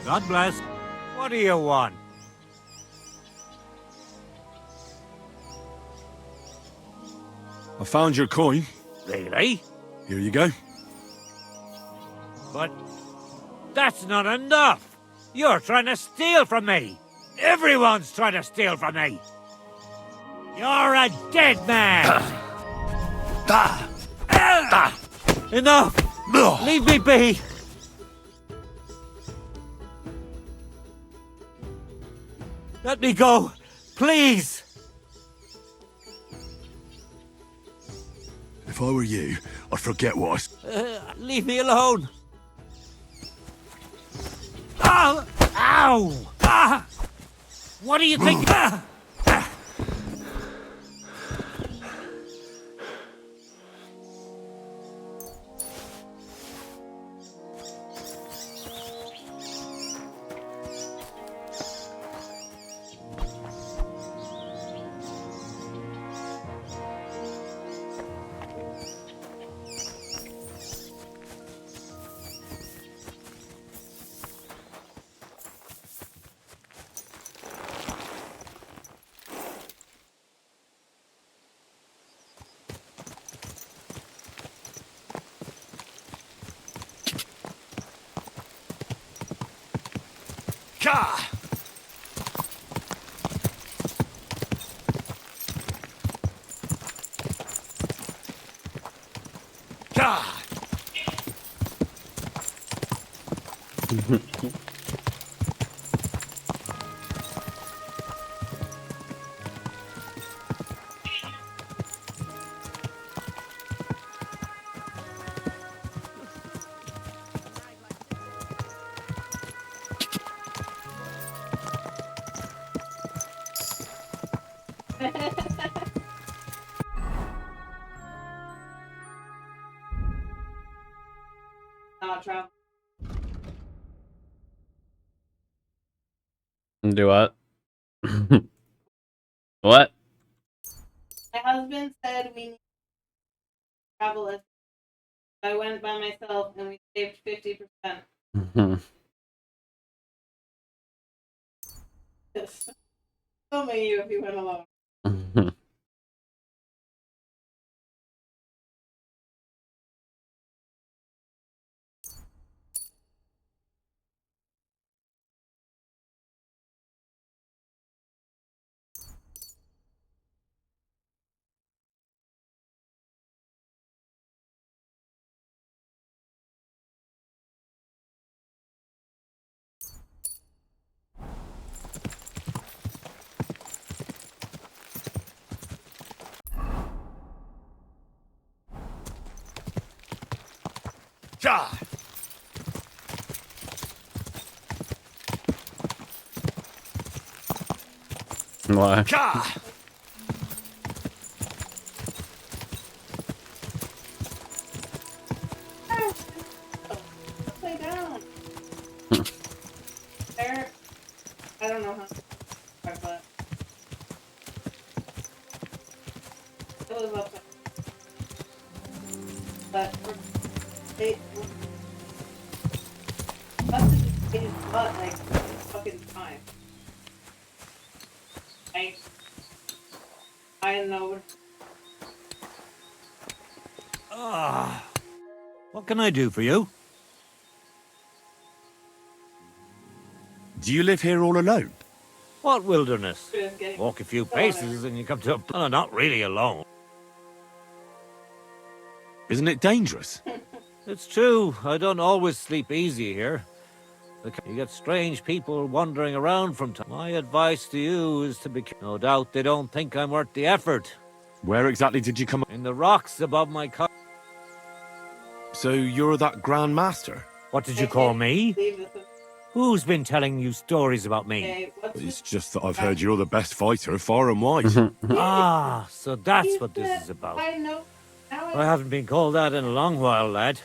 God bless. What do you want? I found your coin. Really? Here you go. But that's not enough. You're trying to steal from me. Everyone's trying to steal from me. You're a dead man. Enough. Leave me be. Let me go, please! If I were you, I'd forget what Leave me alone! Ow! Ow! Ah! What do you think? Ah! Ka! Ka! Not travel. Do what? What? My husband said we need to travel with. I went by myself and we saved 50%. Yes. Filming you if you went alone. Ka! Why? Ka! Upside down. There. I don't know how to talk about it. It was upside down. But they butt like fucking time. I know. What can I do for you? Do you live here all alone? What wilderness? Just getting Walk a few so whatever. paces and you come to a... Oh, not really alone. Isn't it dangerous? It's true, I don't always sleep easy here. You get strange people wandering around from time. My advice to you is to be... No doubt they don't think I'm worth the effort. Where exactly did you come? In the rocks above my car. So you're that Grand Master? What did you call me? Leave this with- Who's been telling you stories about me? Okay, what's It's just that I've heard you're the best fighter far and wide. Ah, so that's what this is about. I know. Now I haven't been called that in a long while, lad.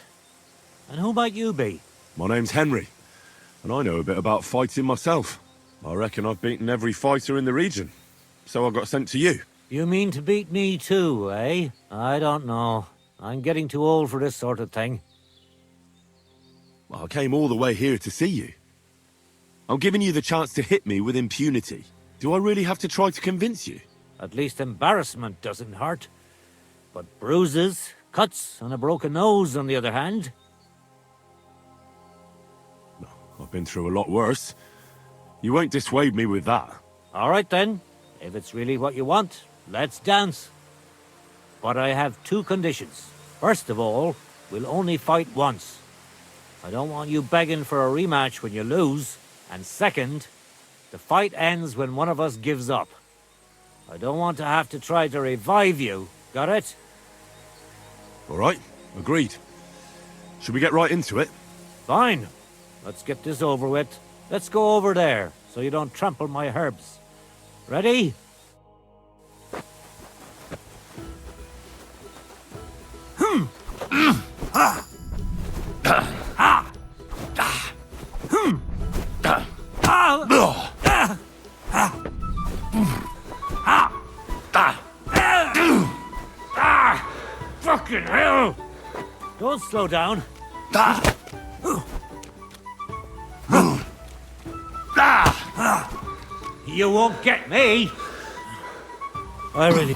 And who might you be? My name's Henry, and I know a bit about fighting myself. I reckon I've beaten every fighter in the region, so I got sent to you. You mean to beat me too, eh? I don't know. I'm getting too old for this sort of thing. Well, I came all the way here to see you. I'm giving you the chance to hit me with impunity. Do I really have to try to convince you? At least embarrassment doesn't hurt. But bruises, cuts, and a broken nose, on the other hand... I've been through a lot worse. You won't dissuade me with that. All right then. If it's really what you want, let's dance. But I have two conditions. First of all, we'll only fight once. I don't want you begging for a rematch when you lose. And second, the fight ends when one of us gives up. I don't want to have to try to revive you. Got it? All right, agreed. Should we get right into it? Fine. Let's get this over with. Let's go over there, so you don't trample my herbs. Ready? Fucking hell! Don't slow down. You won't get me. I really...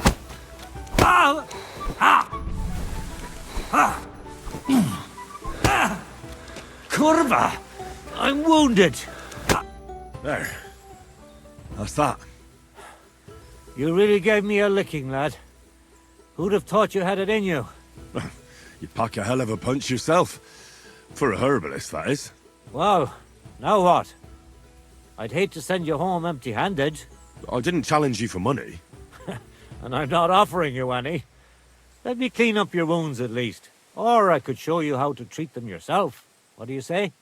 Curva! I'm wounded. There. That's that. You really gave me a licking, lad. Who'd have thought you had it in you? You pack a hell of a punch yourself. For a herbalist, that is. Well, now what? I'd hate to send you home empty-handed, I didn't challenge you for money. and I'm not offering you any. Let me clean up your wounds at least. Or I could show you how to treat them yourself. What do you say?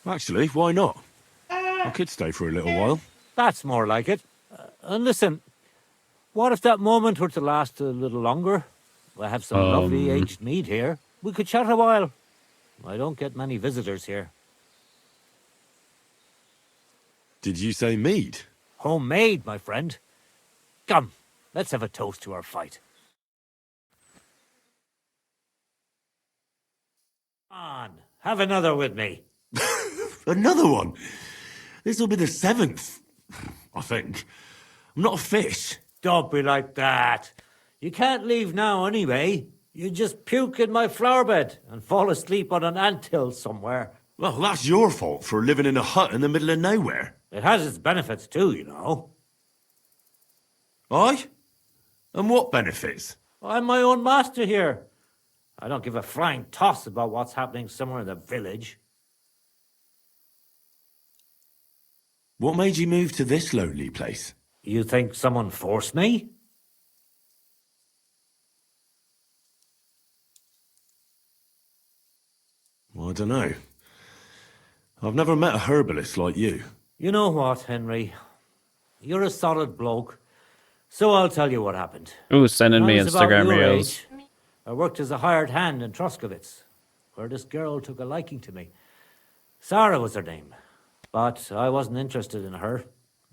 Actually, why not? I could stay for a little while. That's more like it. And listen, what if that moment were to last a little longer? I have some lovely aged mead here. We could chat a while. I don't get many visitors here. Did you say mead? Homemade, my friend. Come, let's have a toast to our fight. On, have another with me. Another one? This'll be the 7th, I think. I'm not a fish. Don't be like that. You can't leave now anyway. You just puke in my flower bed and fall asleep on an anthill somewhere. Well, that's your fault for living in a hut in the middle of nowhere. It has its benefits too, you know. Aye? And what benefits? I'm my own master here. I don't give a flying toss about what's happening somewhere in the village. What made you move to this lonely place? You think someone forced me? I don't know. I've never met a herbalist like you. You know what, Henry? You're a solid bloke. So I'll tell you what happened. Ooh, sending When me I was about Instagram your reels. age, I worked as a hired hand in Troskowitz, where this girl took a liking to me. Sarah was her name. But I wasn't interested in her,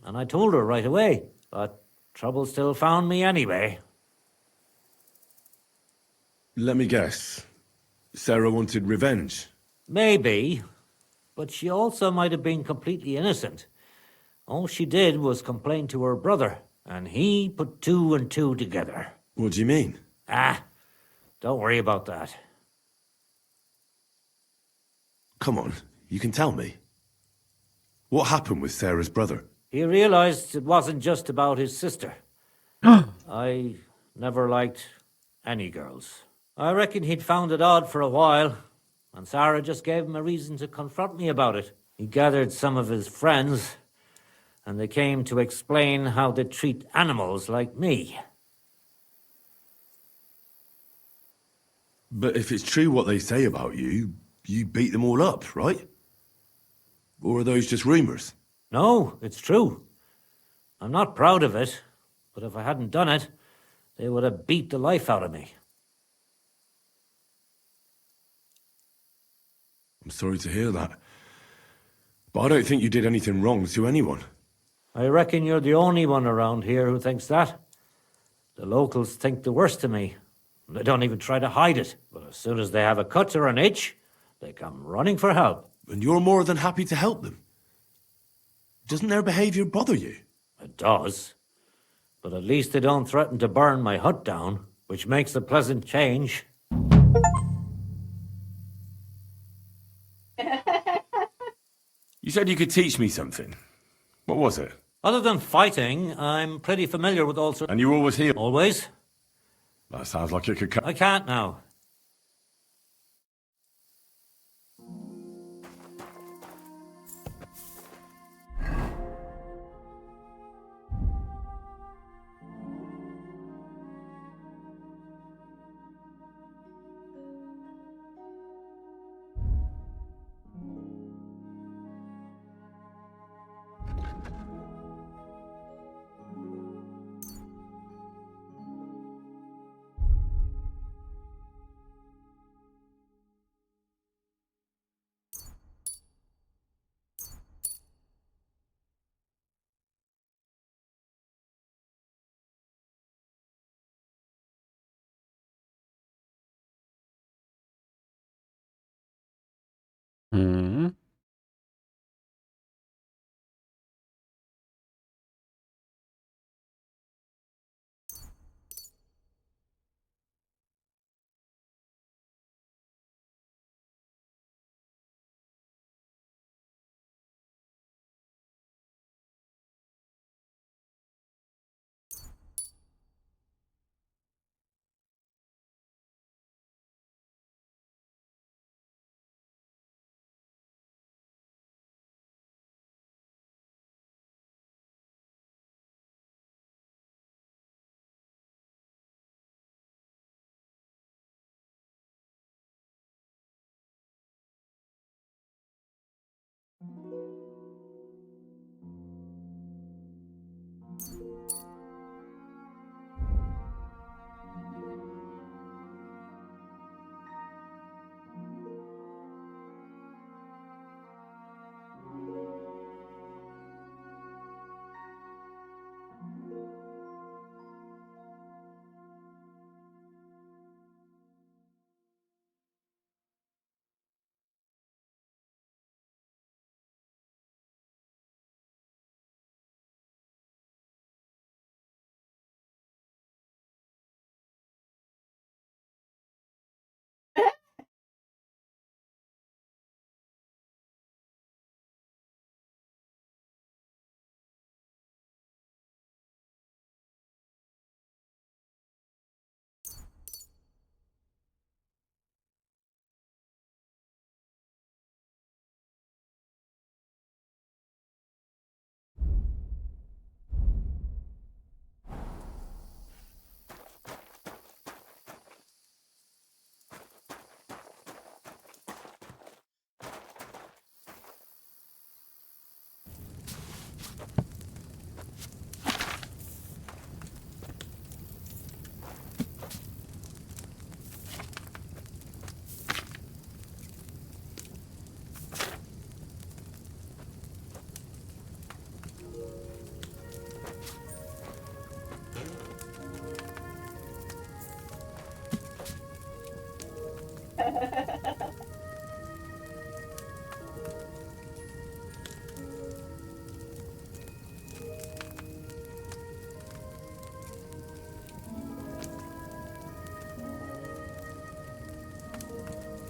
and I told her right away. But trouble still found me anyway. Let me guess. Sarah wanted revenge. Maybe, but she also might have been completely innocent. All she did was complain to her brother, and he put two and two together. What do you mean? Ah, don't worry about that. Come on, you can tell me. What happened with Sarah's brother? He realized it wasn't just about his sister. I never liked any girls. I reckon he'd found it odd for a while, and Sarah just gave him a reason to confront me about it. He gathered some of his friends, and they came to explain how they treat animals like me. But if it's true what they say about you, you beat them all up, right? Or are those just rumors? No, it's true. I'm not proud of it, but if I hadn't done it, they would have beat the life out of me. I'm sorry to hear that. But I don't think you did anything wrong to anyone. I reckon you're the only one around here who thinks that. The locals think the worst of me. They don't even try to hide it. But as soon as they have a cut or an itch, they come running for help. And you're more than happy to help them. Doesn't their behavior bother you? It does. But at least they don't threaten to burn my hut down, which makes a pleasant change. You said you could teach me something. What was it? Other than fighting, I'm pretty familiar with all sorts. And you always heal? Always? That sounds like it could come. I can't now. Hmm.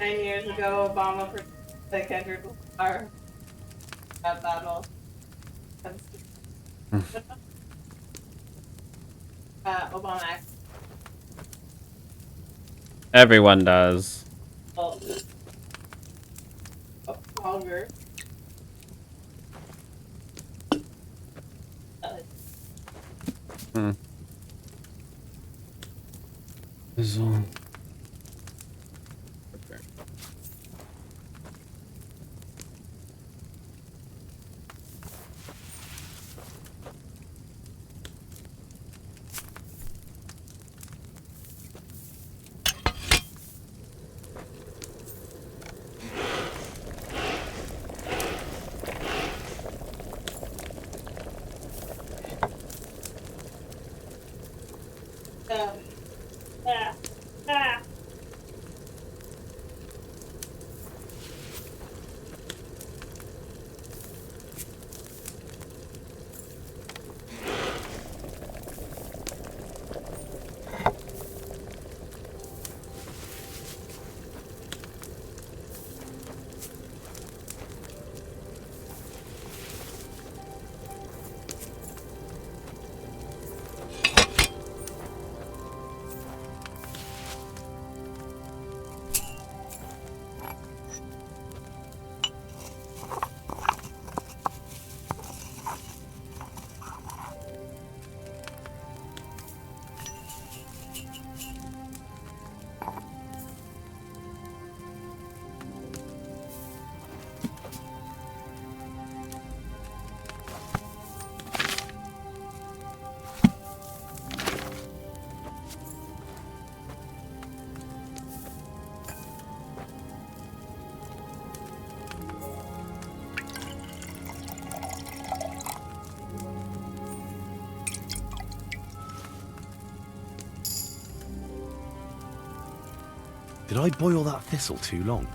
9 years ago, Obama predicted that Kendrick Lamar at battle. Obama Everyone does. longer. So. Did I boil that thistle too long?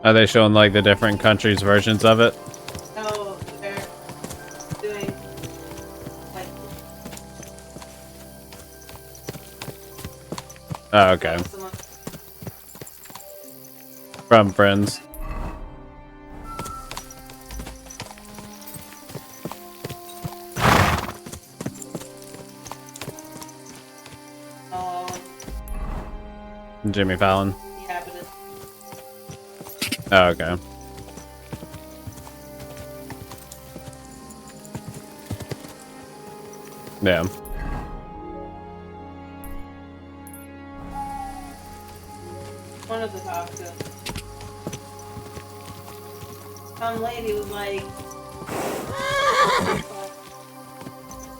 Are they showing like the different countries' versions of it? No, they're doing like Oh, okay. someone. From friends. Oh, Jimmy Fallon. yeah, but it's Oh, okay. Yeah. one of the top two. Some lady was like,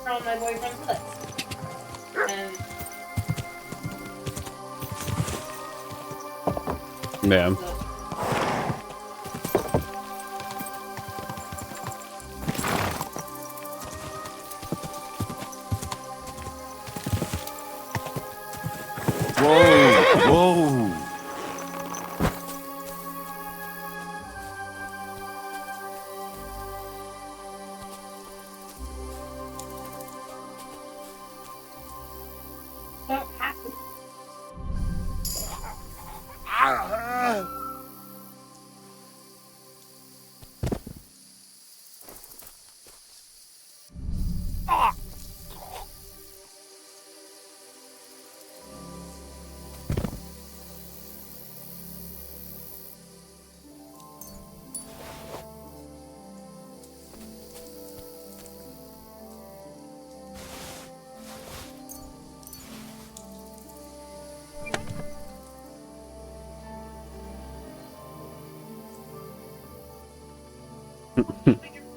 "You're on my boyfriend's list," and Yeah. Whoa! Whoa!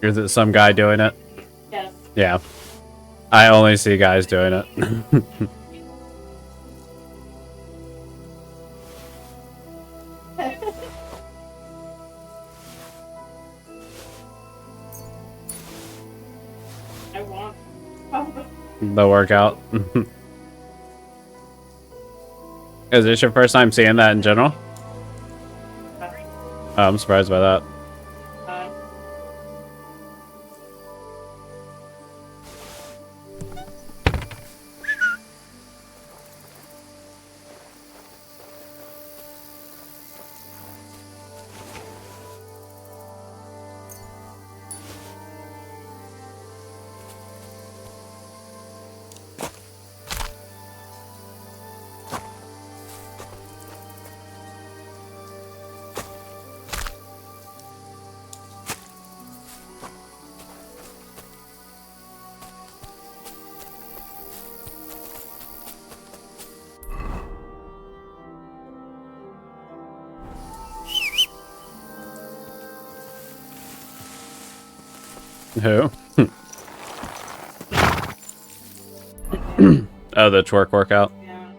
Is it some guy doing it? Yes. Yeah. I only see guys doing it. I want. The workout. Is this your first time seeing that in general? Oh, I'm surprised by that. Who? Oh, the twerk workout. Yeah.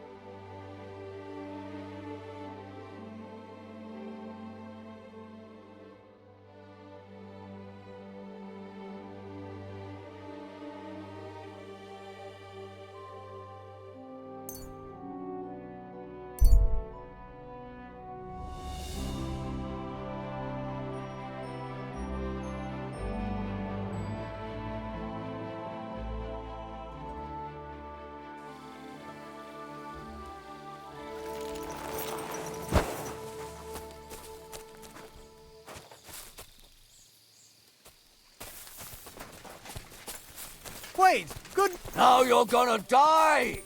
Wait, good. Now you're gonna die!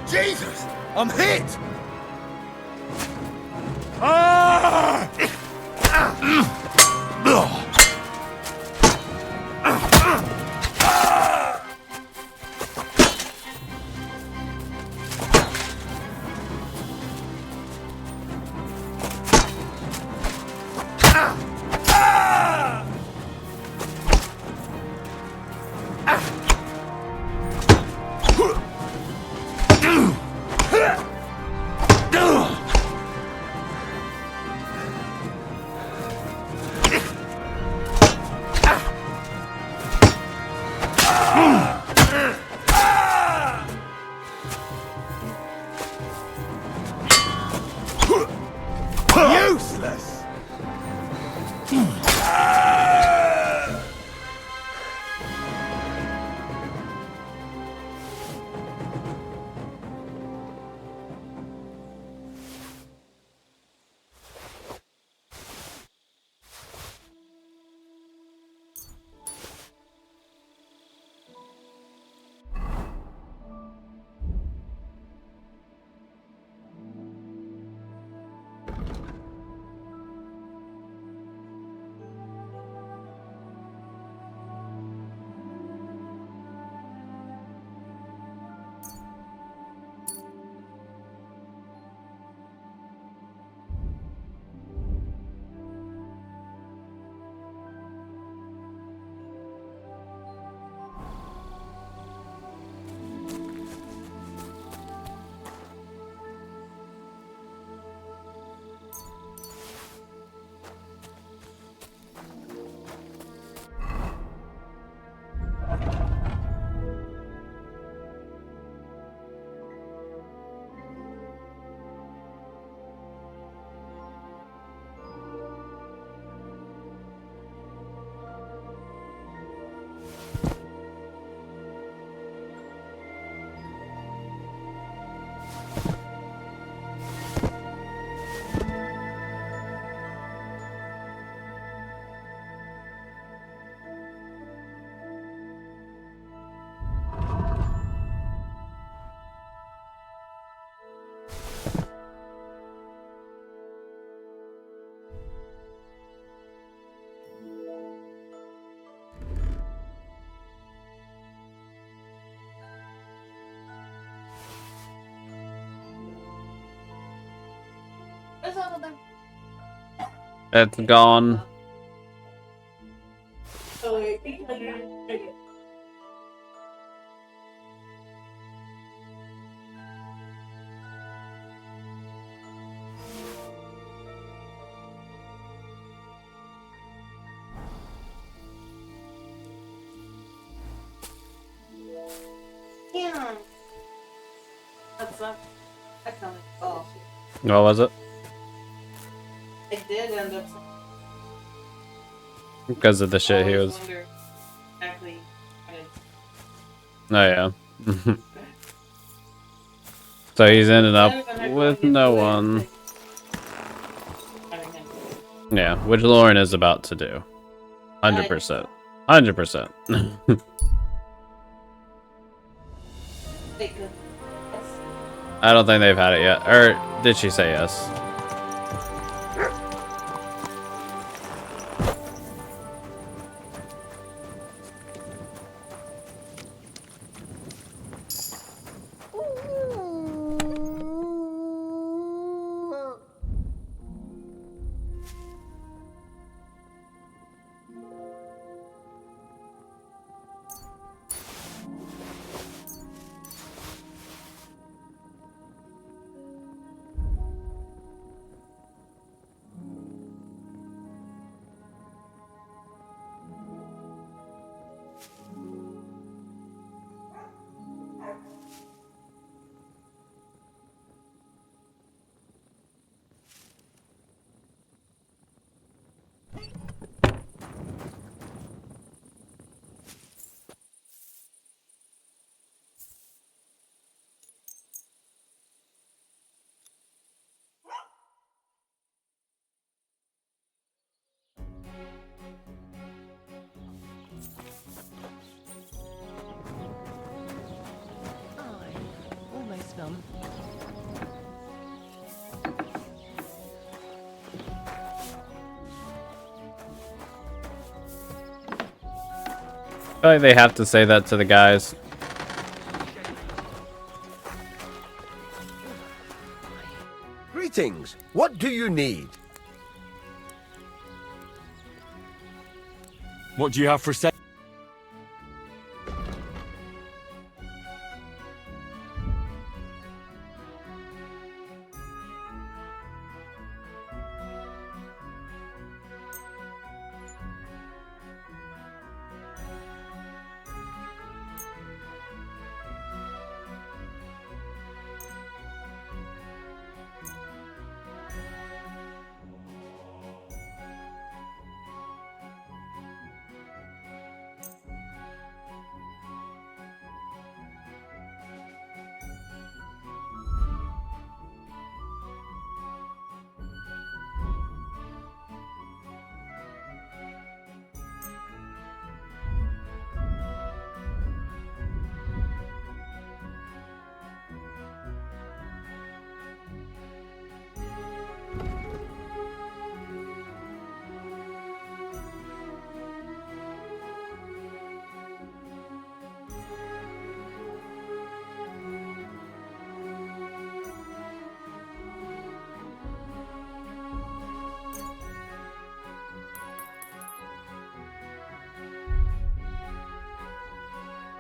Jesus! I'm hit! Where's all of them? It's gone. Oh, wait. 800. Yeah. That's not. That's not oh. What was it? I did end up. Because of the shit he Always was. wonder exactly what it's. Oh yeah. So he's ended up with no one. Yeah, which Lauren is about to do. 100%. 100%. I don't think they've had it yet. Or did she say yes? Almost done. I feel like they have to say that to the guys. Greetings. What do you need? What do you have for sale?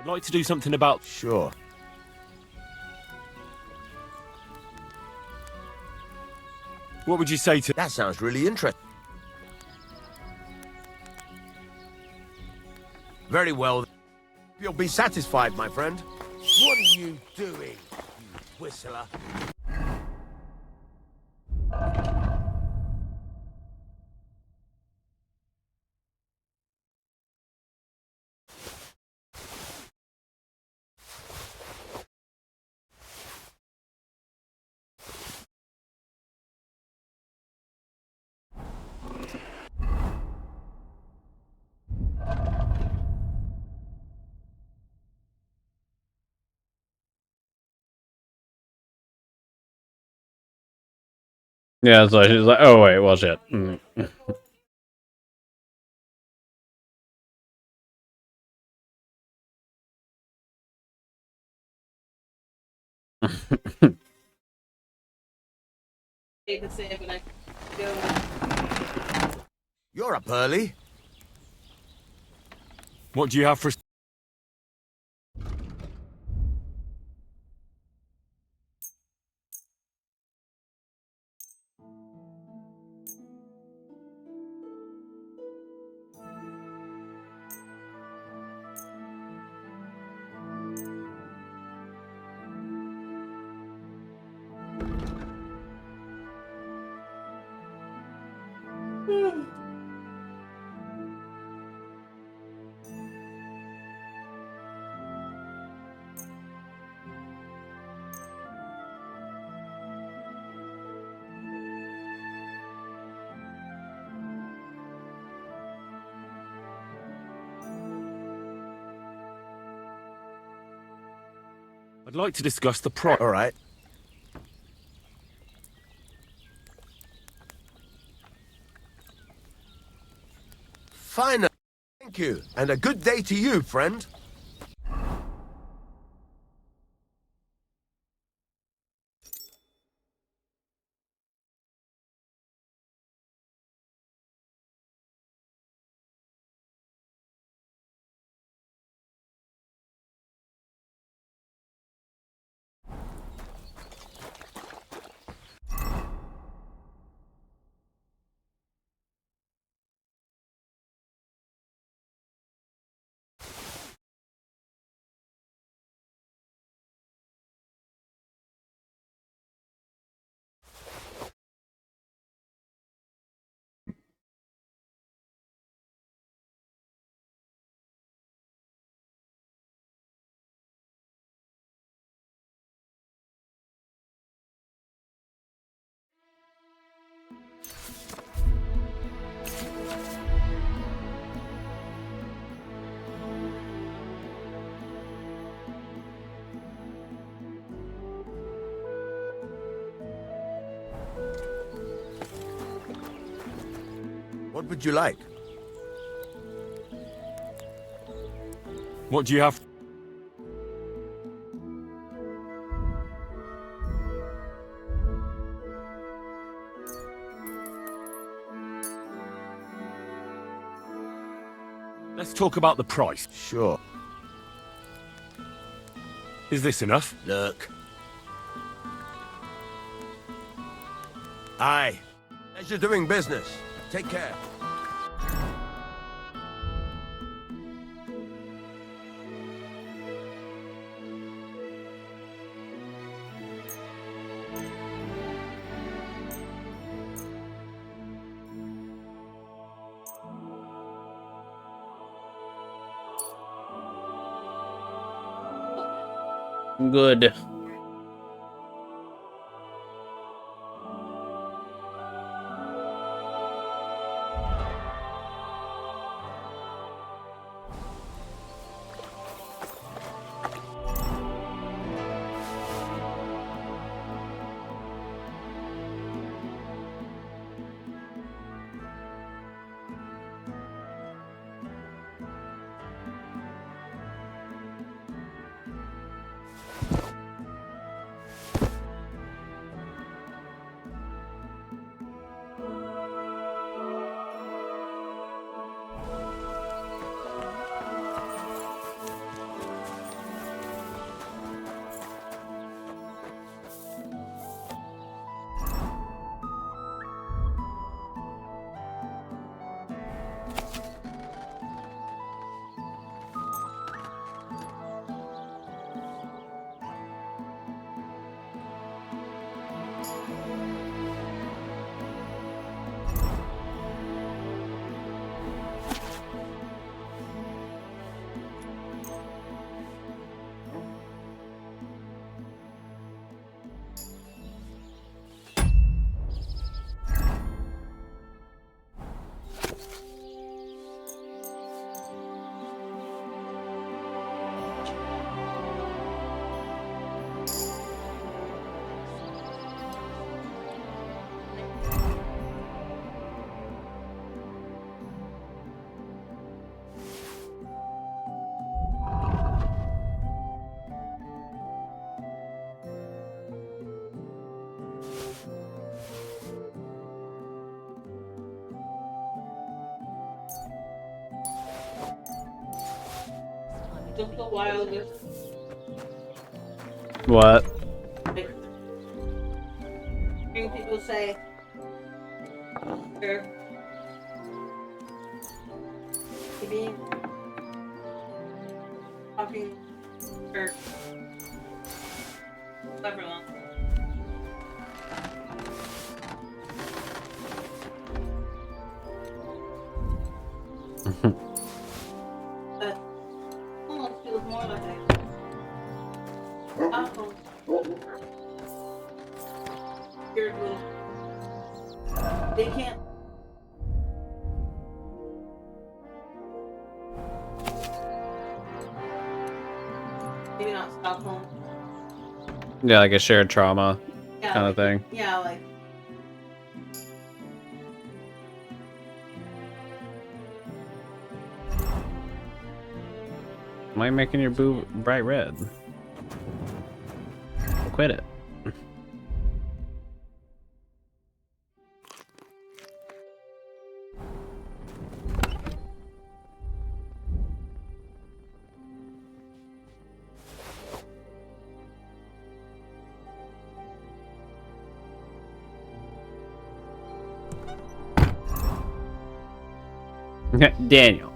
I'd like to do something about... Sure. What would you say to... That sounds really interesting. Very well. You'll be satisfied, my friend. What are you doing, you whistler? Yeah, so she's like, oh wait, well shit. hate to say it, but I go. You're up early. What do you have for... I'd like to discuss the price. All right. Fine. Thank you. And a good day to you, friend. What would you like? What do you have? Let's talk about the price. Sure. Is this enough? Look. Aye. As you're doing business. Take care. Good. look so wildish. What? Like, hearing people say, they're being talking for however long. But almost feels more like a awful weird little. They can't. Maybe not Stockholm. Yeah, like a shared trauma Yeah, kind of thing. Yeah, like. Am I making your boob bright red? Quit it. Daniel.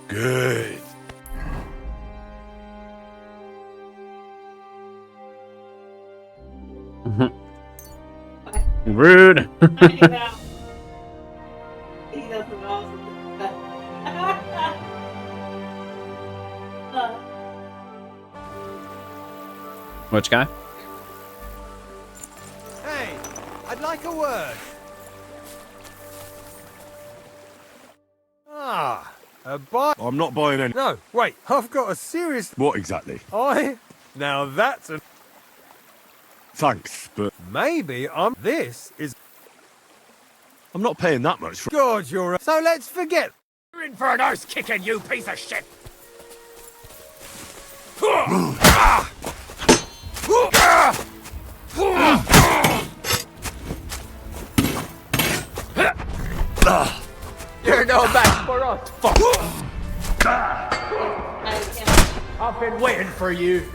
Good. Rude. Yeah. He doesn't also. Which guy? Hey, I'd like a word. Ah, a buy. I'm not buying any. No, wait, I've got a serious. What exactly? Now that's a. Thanks, but Maybe I'm. This is. I'm not paying that much for. God, you're. So let's forget. You're in for an arse kicking, you piece of shit! You're no match for us, fuck. I can't. I've been waiting for you.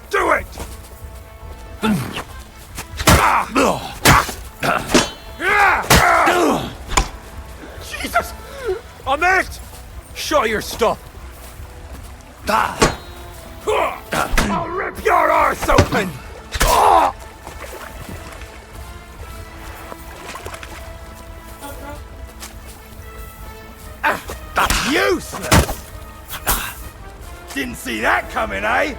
Do it! Jesus! I'm it! Show your stuff! I'll rip your arse open! That's useless! Didn't see that coming, eh?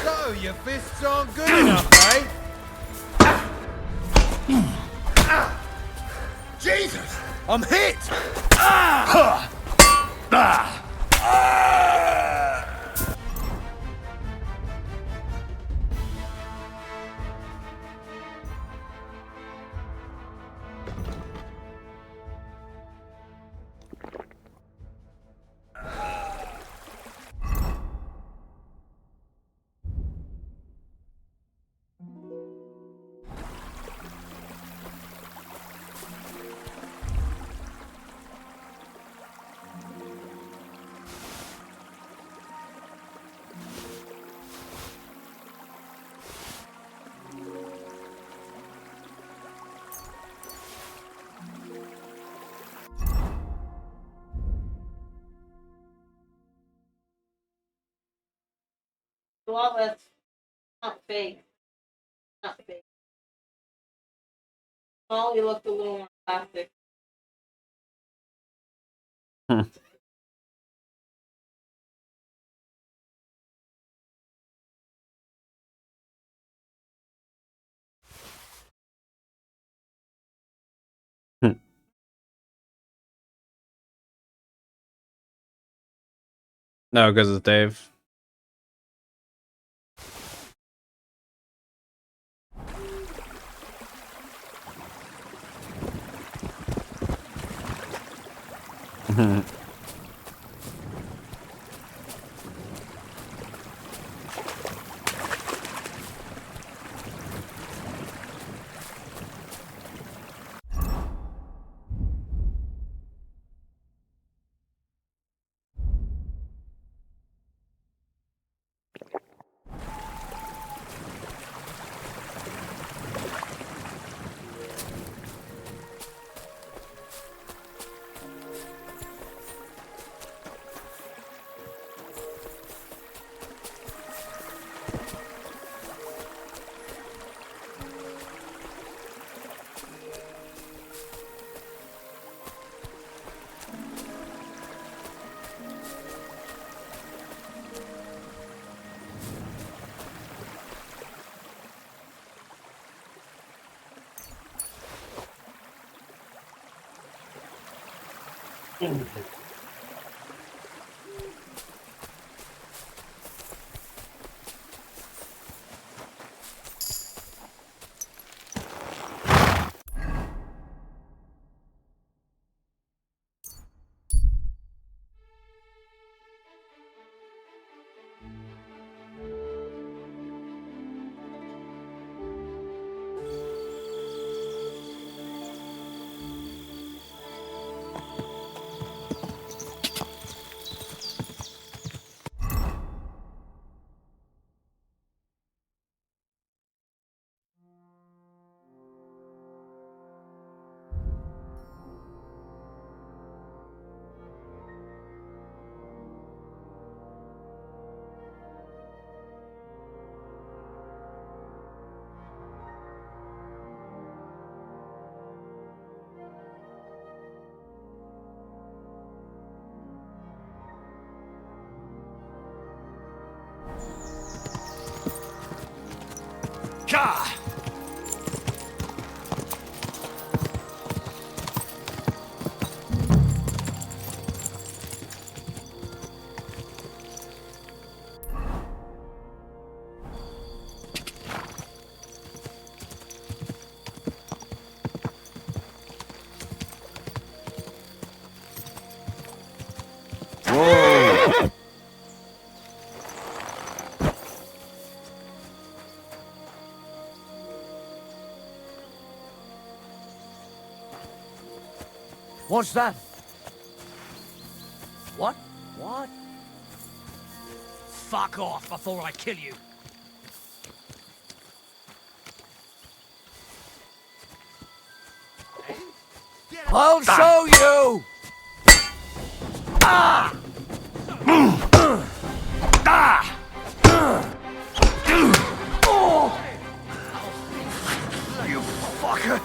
So, your fists aren't good enough, eh? Jesus! I'm hit! Well, that's not fake. Not fake. Molly looked a little more plastic. No, because it's Dave. Ka! What's that? What? What? Fuck off before I kill you. I'll show you! You fucker!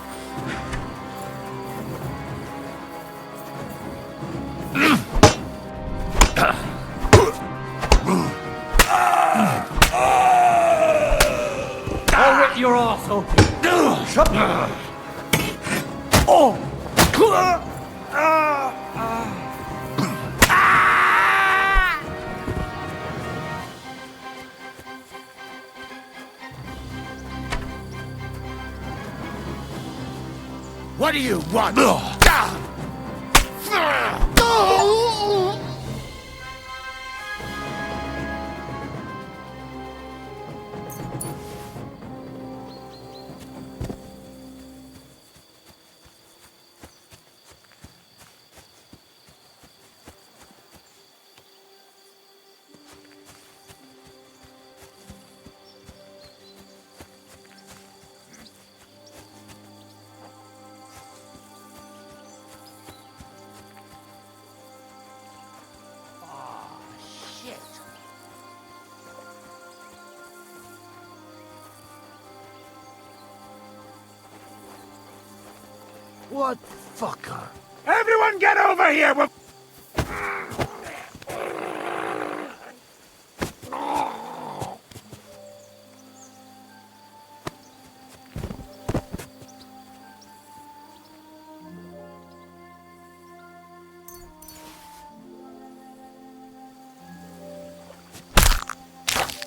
I'll rip your arse open. What do you want? What fucker? Everyone get over here!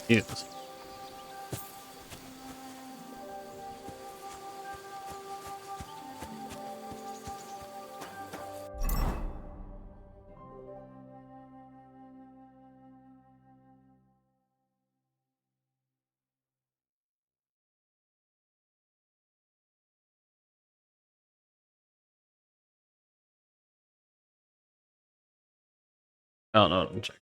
Jesus. I don't know what I'm checking.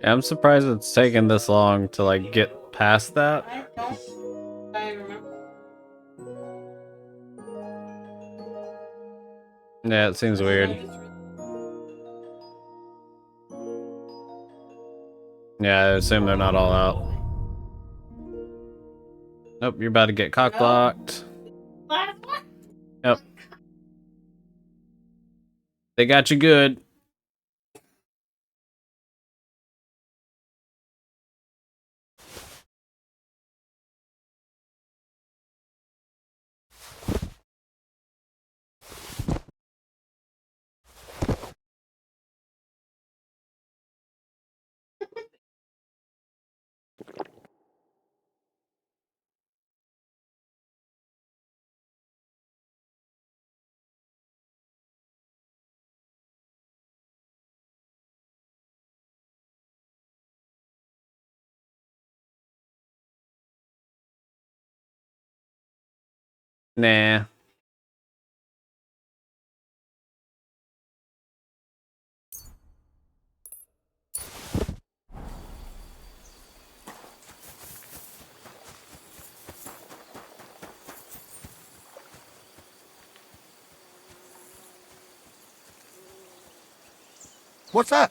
Yeah, I'm surprised it's taken this long to like get past that. I remember. Yeah, it seems weird. Yeah, I assume they're not all out. Nope, you're about to get cock blocked. Last one. Yep. They got you good. Nah. What's that?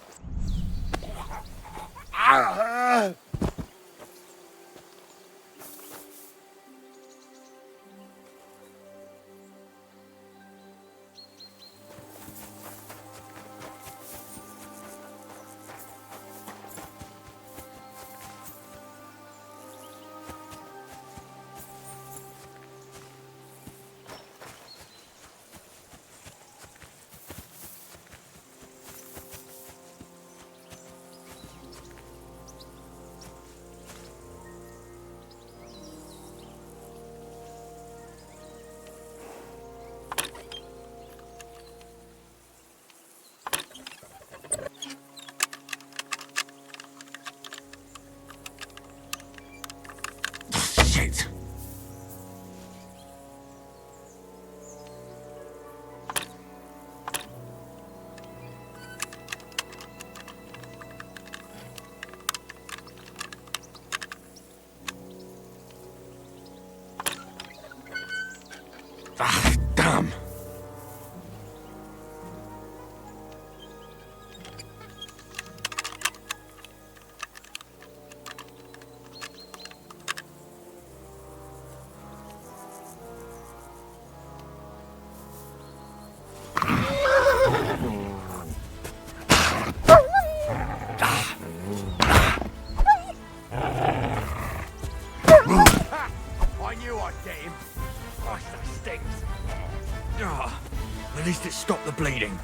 At least it stopped the bleeding.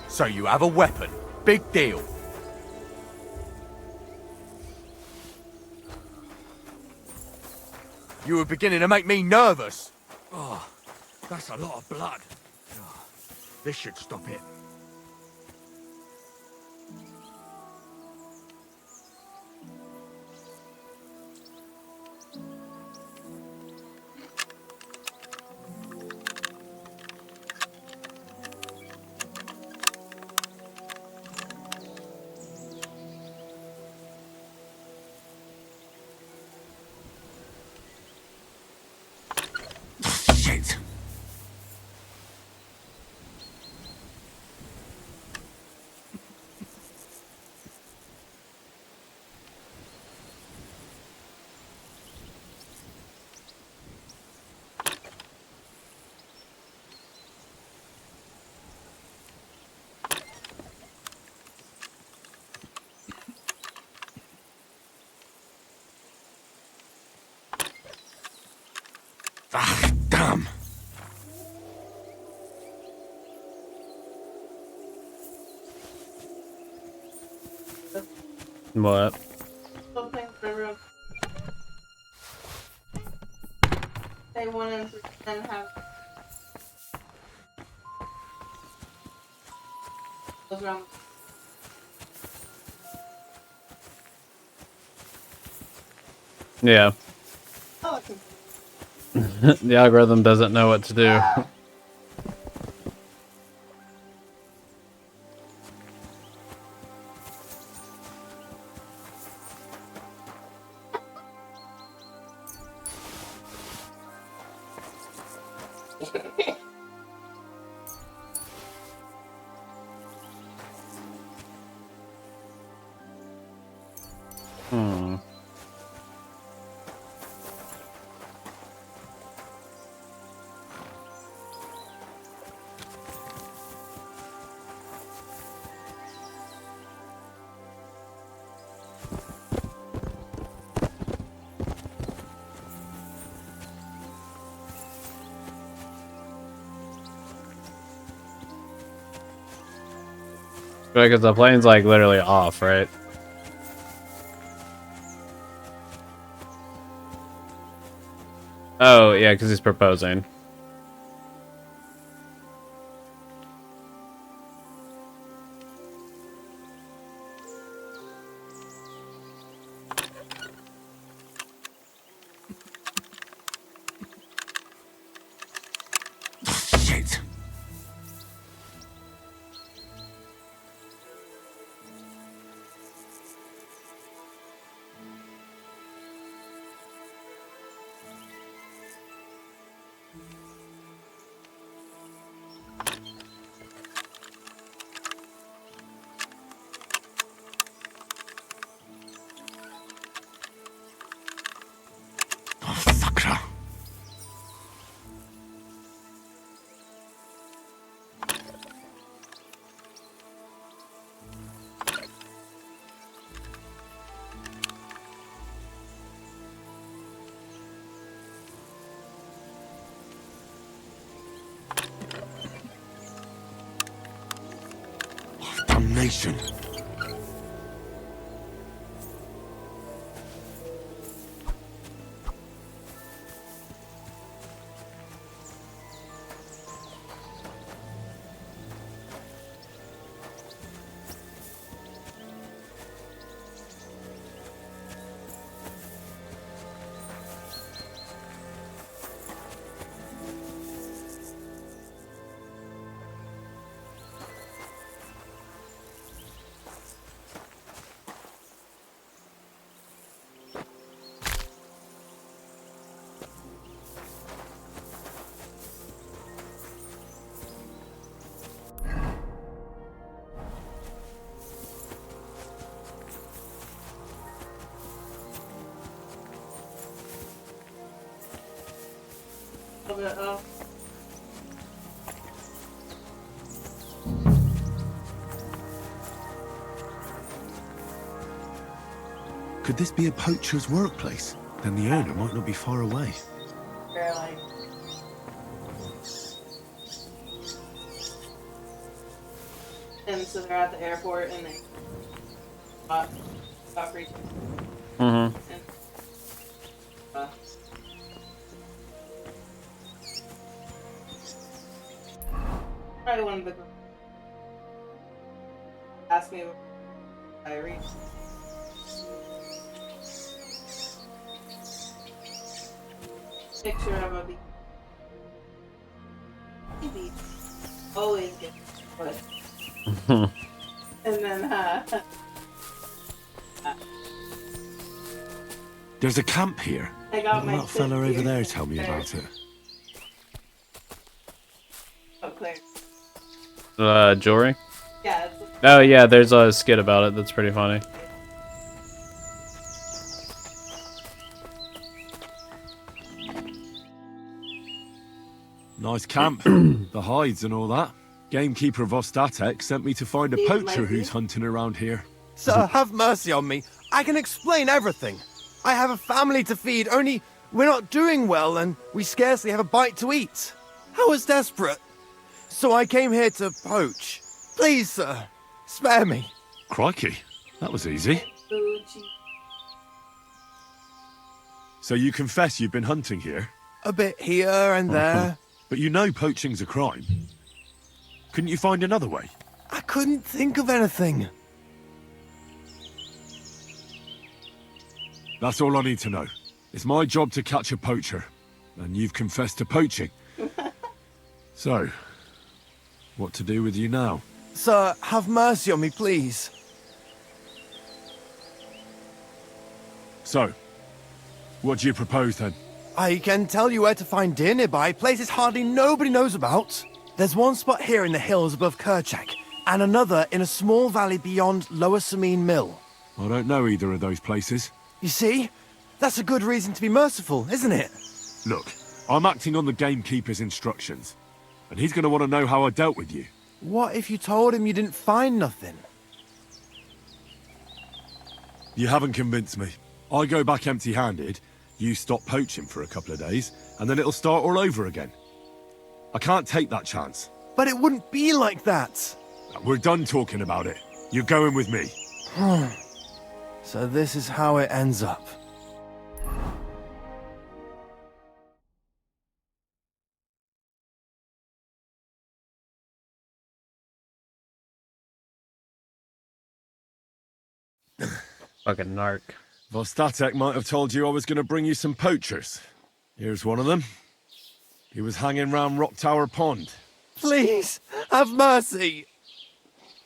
So you have a weapon. Big deal. You were beginning to make me nervous. Oh, that's a lot of blood. Oh, this should stop it. Shit. Ah, damn. What? Something for room. Say 1 and 3 and have those rounds. Yeah. Oh, it's The algorithm doesn't know what to do. Hmm. Because the plane's like literally off, right? Oh, yeah, because he's proposing. Shit. Oh, fucker. Oh, damnation. a little bit of. Could this be a poacher's workplace? Then the owner might not be far away. Barely. And so they're at the airport and they got free. Mm-hmm. And, probably one of the girls asked me what I read. Picture of a baby. Always good. But and then There's a camp here. I got Will my that fella sister over there here. tell me about it? Oh, Claire. Jewelry? Yeah. Oh yeah, there's a skit about it that's pretty funny. Nice camp. The hides and all that. Gamekeeper Vostatek sent me to find a poacher who's hunting around here. Sir, have mercy on me. I can explain everything. I have a family to feed, only we're not doing well and we scarcely have a bite to eat. I was desperate. So I came here to poach. Please, sir, spare me. Crikey, that was easy. Gucci. So you confess you've been hunting here? A bit here and there. But you know poaching's a crime. Couldn't you find another way? I couldn't think of anything. That's all I need to know. It's my job to catch a poacher, and you've confessed to poaching. So, what to do with you now? Sir, have mercy on me, please. So, what do you propose then? I can tell you where to find deer nearby, places hardly nobody knows about. There's one spot here in the hills above Kerchak, and another in a small valley beyond Lower Samine Mill. I don't know either of those places. You see? That's a good reason to be merciful, isn't it? Look, I'm acting on the gamekeeper's instructions, and he's going to want to know how I dealt with you. What if you told him you didn't find nothing? You haven't convinced me. I go back empty-handed, you stop poaching for a couple of days, and then it'll start all over again. I can't take that chance. But it wouldn't be like that. We're done talking about it. You're going with me. So this is how it ends up. Fucking narc. Vostatek might have told you I was going to bring you some poachers. Here's one of them. He was hanging round Rock Tower Pond. Please, have mercy.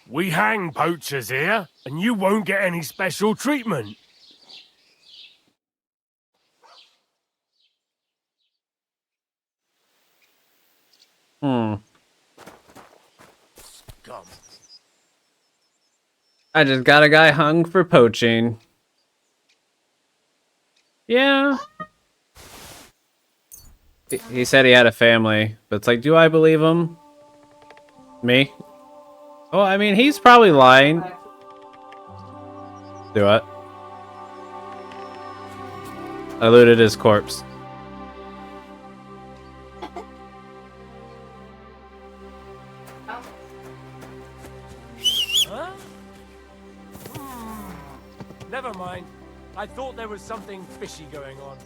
We hang poachers here, and you won't get any special treatment. Scum. I just got a guy hung for poaching. Yeah. He said he had a family, but it's like, do I believe him? Me? Oh, I mean, he's probably lying. Do what? I looted his corpse. Huh? Never mind. I thought there was something fishy going on.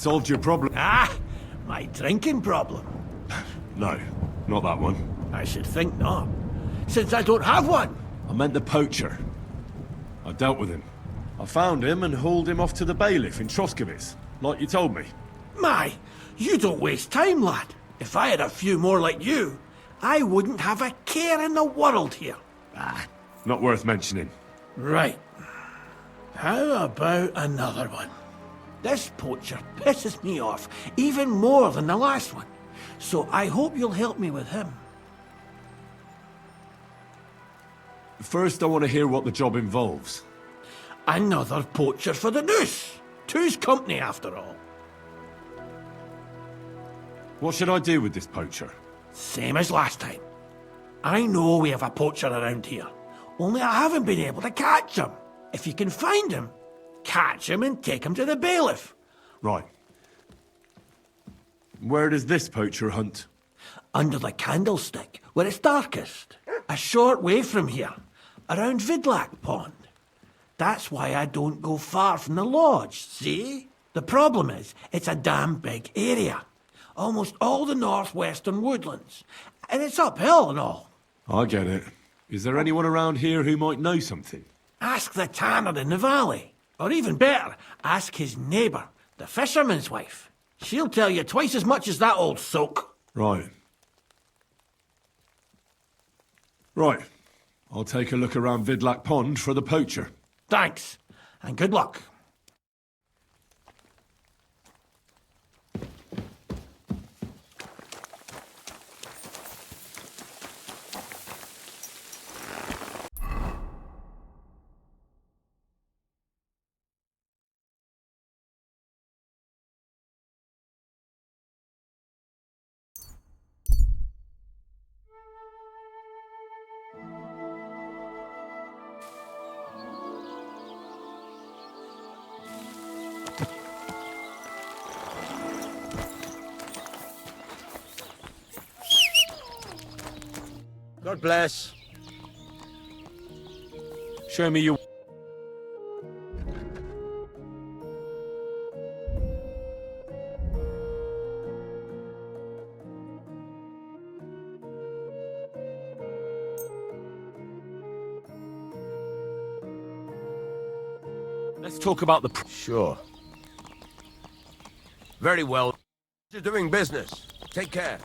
solved your problem. Ah, my drinking problem. No, not that one. I should think not, since I don't have one. I meant the poacher. I dealt with him. I found him and hauled him off to the bailiff in Troskowitz, like you told me. My, you don't waste time, lad. If I had a few more like you, I wouldn't have a care in the world here. Ah, not worth mentioning. Right. How about another one? This poacher pisses me off even more than the last one, so I hope you'll help me with him. First, I want to hear what the job involves. Another poacher for the noose. Two's company, after all. What should I do with this poacher? Same as last time. I know we have a poacher around here, only I haven't been able to catch him. If you can find him, catch him and take him to the bailiff. Right. Where does this poacher hunt? Under the candlestick, where it's darkest. A short way from here, around Vidlak Pond. That's why I don't go far from the lodge, see? The problem is, it's a damn big area. Almost all the northwestern woodlands. And it's uphill and all. I get it. Is there anyone around here who might know something? Ask the tanner in the valley. Or even better, ask his neighbour, the fisherman's wife. She'll tell you twice as much as that old soak. Right. Right. I'll take a look around Vidlak Pond for the poacher. Thanks, and good luck. God bless. Show me your... Let's talk about the... Sure. Very well. You're doing business. Take care.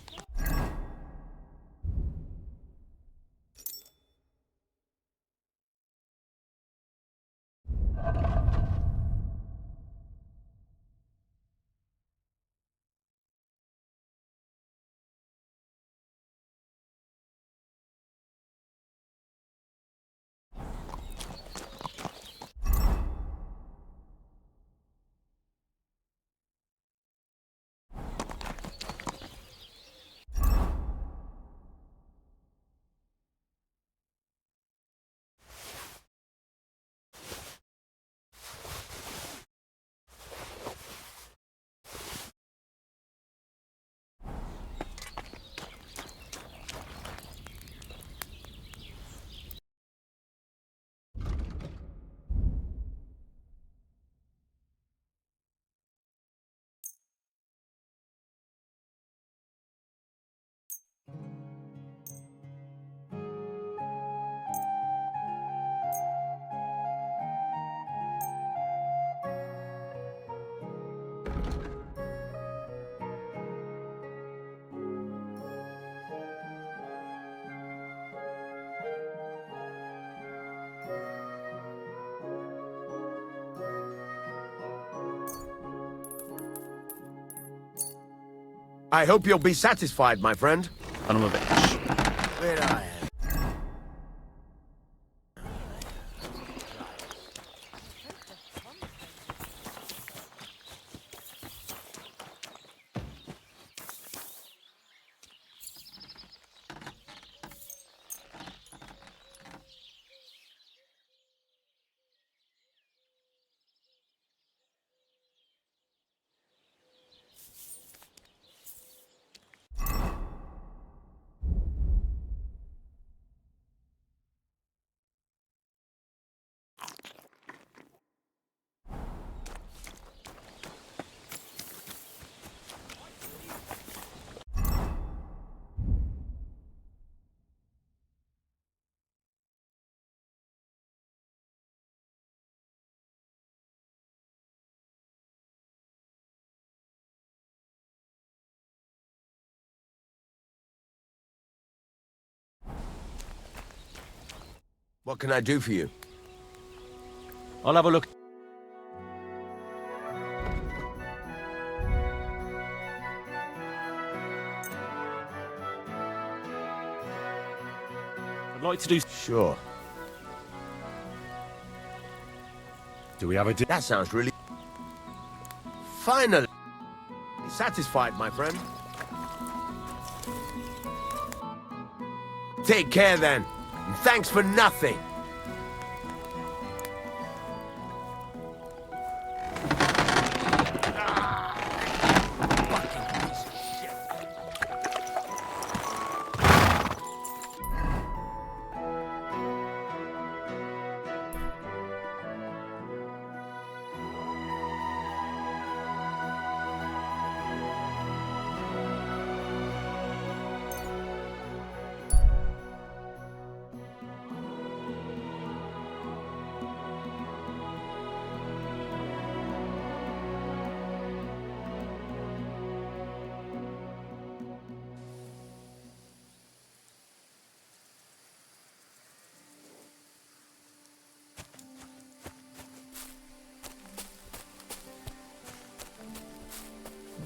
I hope you'll be satisfied, my friend. Son of a bitch. Where I am. What can I do for you? I'll have a look. I'd like to do... Sure. Do we have a... That sounds really... Finally! Satisfied, my friend. Take care, then. And thanks for nothing.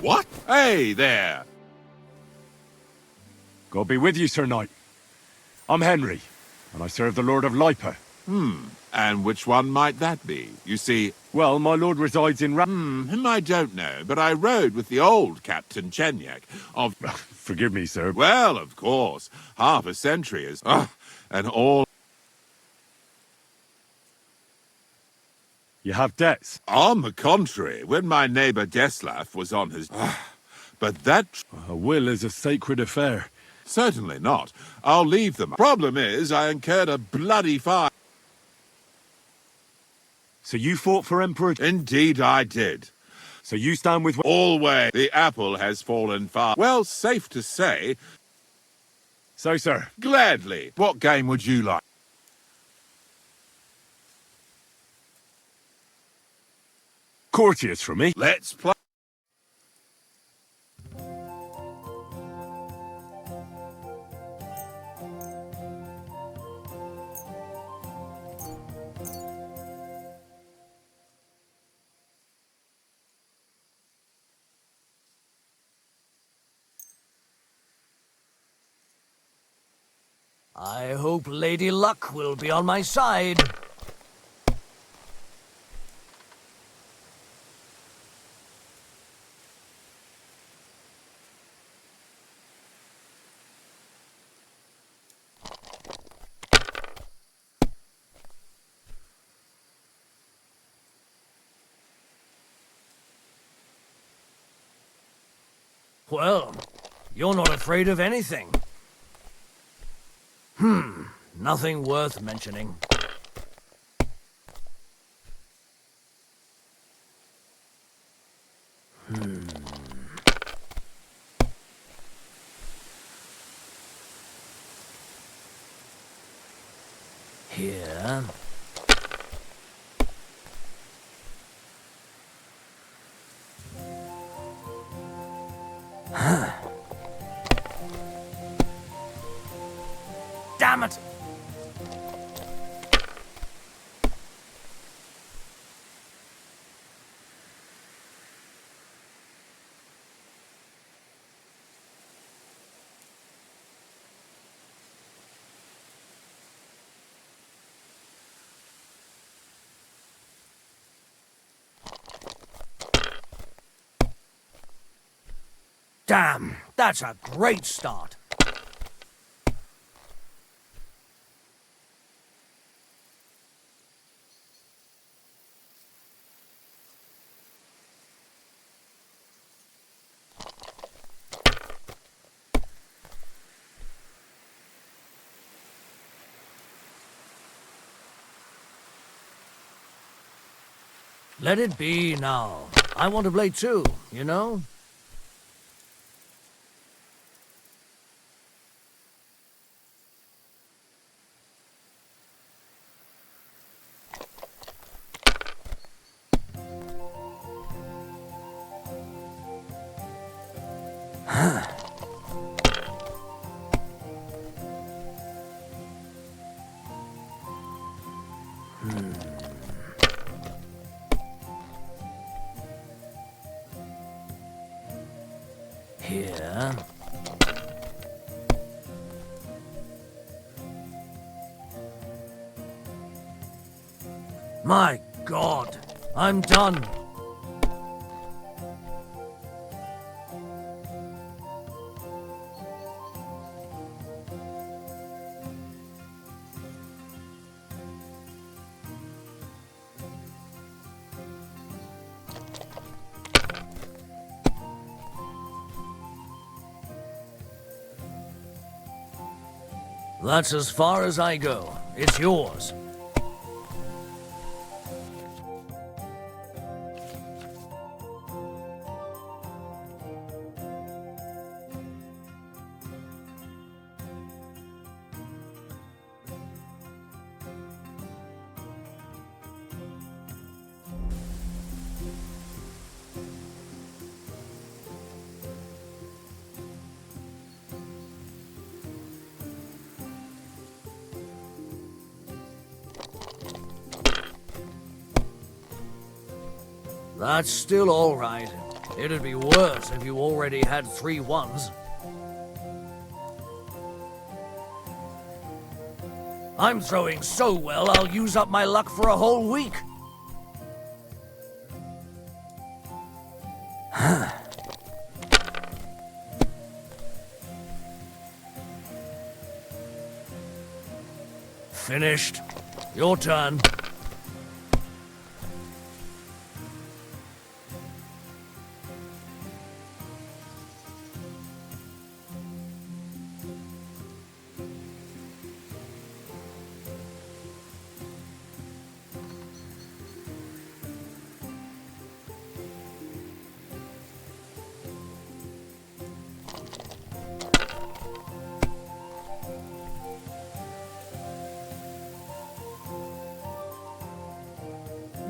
What? Hey there! God be with you, Sir Knight. I'm Henry, and I serve the Lord of Lipa. And which one might that be? You see, Well, my lord resides in him I don't know, but I rode with the old Captain Chenyak of... Forgive me, sir. Well, of course, half a century is... and all... You have debts. On the contrary, when my neighbor Deslav was on his... but that... A will is a sacred affair. Certainly not. I'll leave them. Problem is, I incurred a bloody fire. So you fought for Emperor... Indeed I did. So you stand with... Always. The apple has fallen far. Well, safe to say. So, sir. Gladly. What game would you like? Courteous from me. Let's play. I hope Lady Luck will be on my side. Well, you're not afraid of anything. Nothing worth mentioning. Here. Damn it! Damn, that's a great start. Let it be now. I want to play too, you know? huh? My God, I'm done. That's as far as I go. It's yours. That's still all right. It'd be worse if you already had 3 ones. I'm throwing so well, I'll use up my luck for a whole week. Finished. Your turn.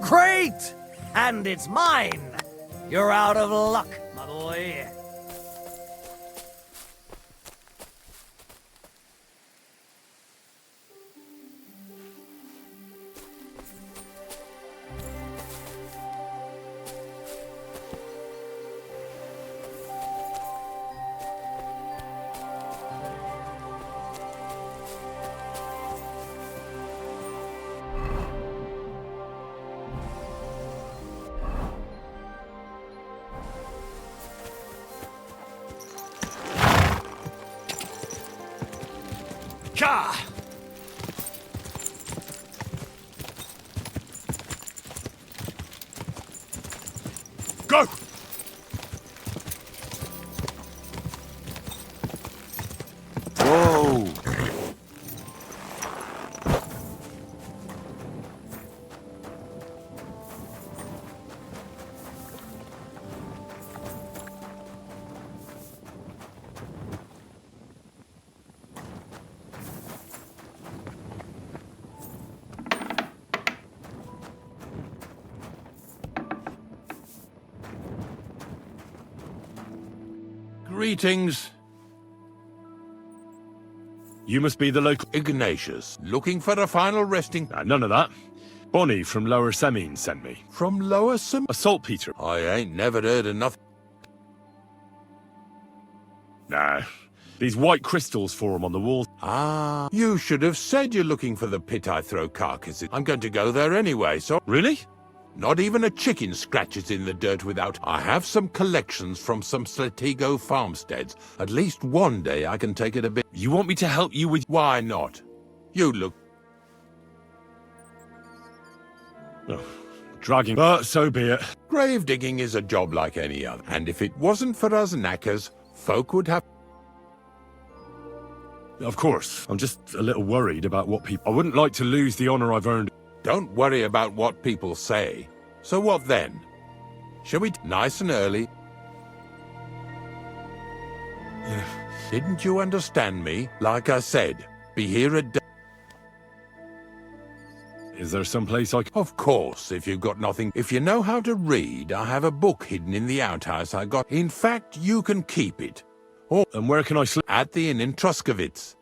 Great! And it's mine! You're out of luck, my boy. Ka! Go! Whoa! Greetings. You must be the local... Ignatius, looking for a final resting... None of that. Bonnie from Lower Semine sent me. From Lower Sem... A saltpeter. I ain't never heard of nothing. Nah. These white crystals form on the wall. Ah, you should have said you're looking for the pit I throw carcasses. I'm going to go there anyway, so... Really? Not even a chicken scratches in the dirt without... I have some collections from some Slatigo farmsteads. At least one day I can take it a bit... You want me to help you with... Why not? You look... Oh, dragging... But so be it. Grave digging is a job like any other. And if it wasn't for us knackers, folk would have... Of course. I'm just a little worried about what people... I wouldn't like to lose the honor I've earned. Don't worry about what people say. So what then? Shall we... Nice and early? Didn't you understand me? Like I said, be here at... Is there some place I can... Of course, if you've got nothing... If you know how to read, I have a book hidden in the outhouse I got... In fact, you can keep it. Or... And where can I sleep? At the inn in Truskowitz.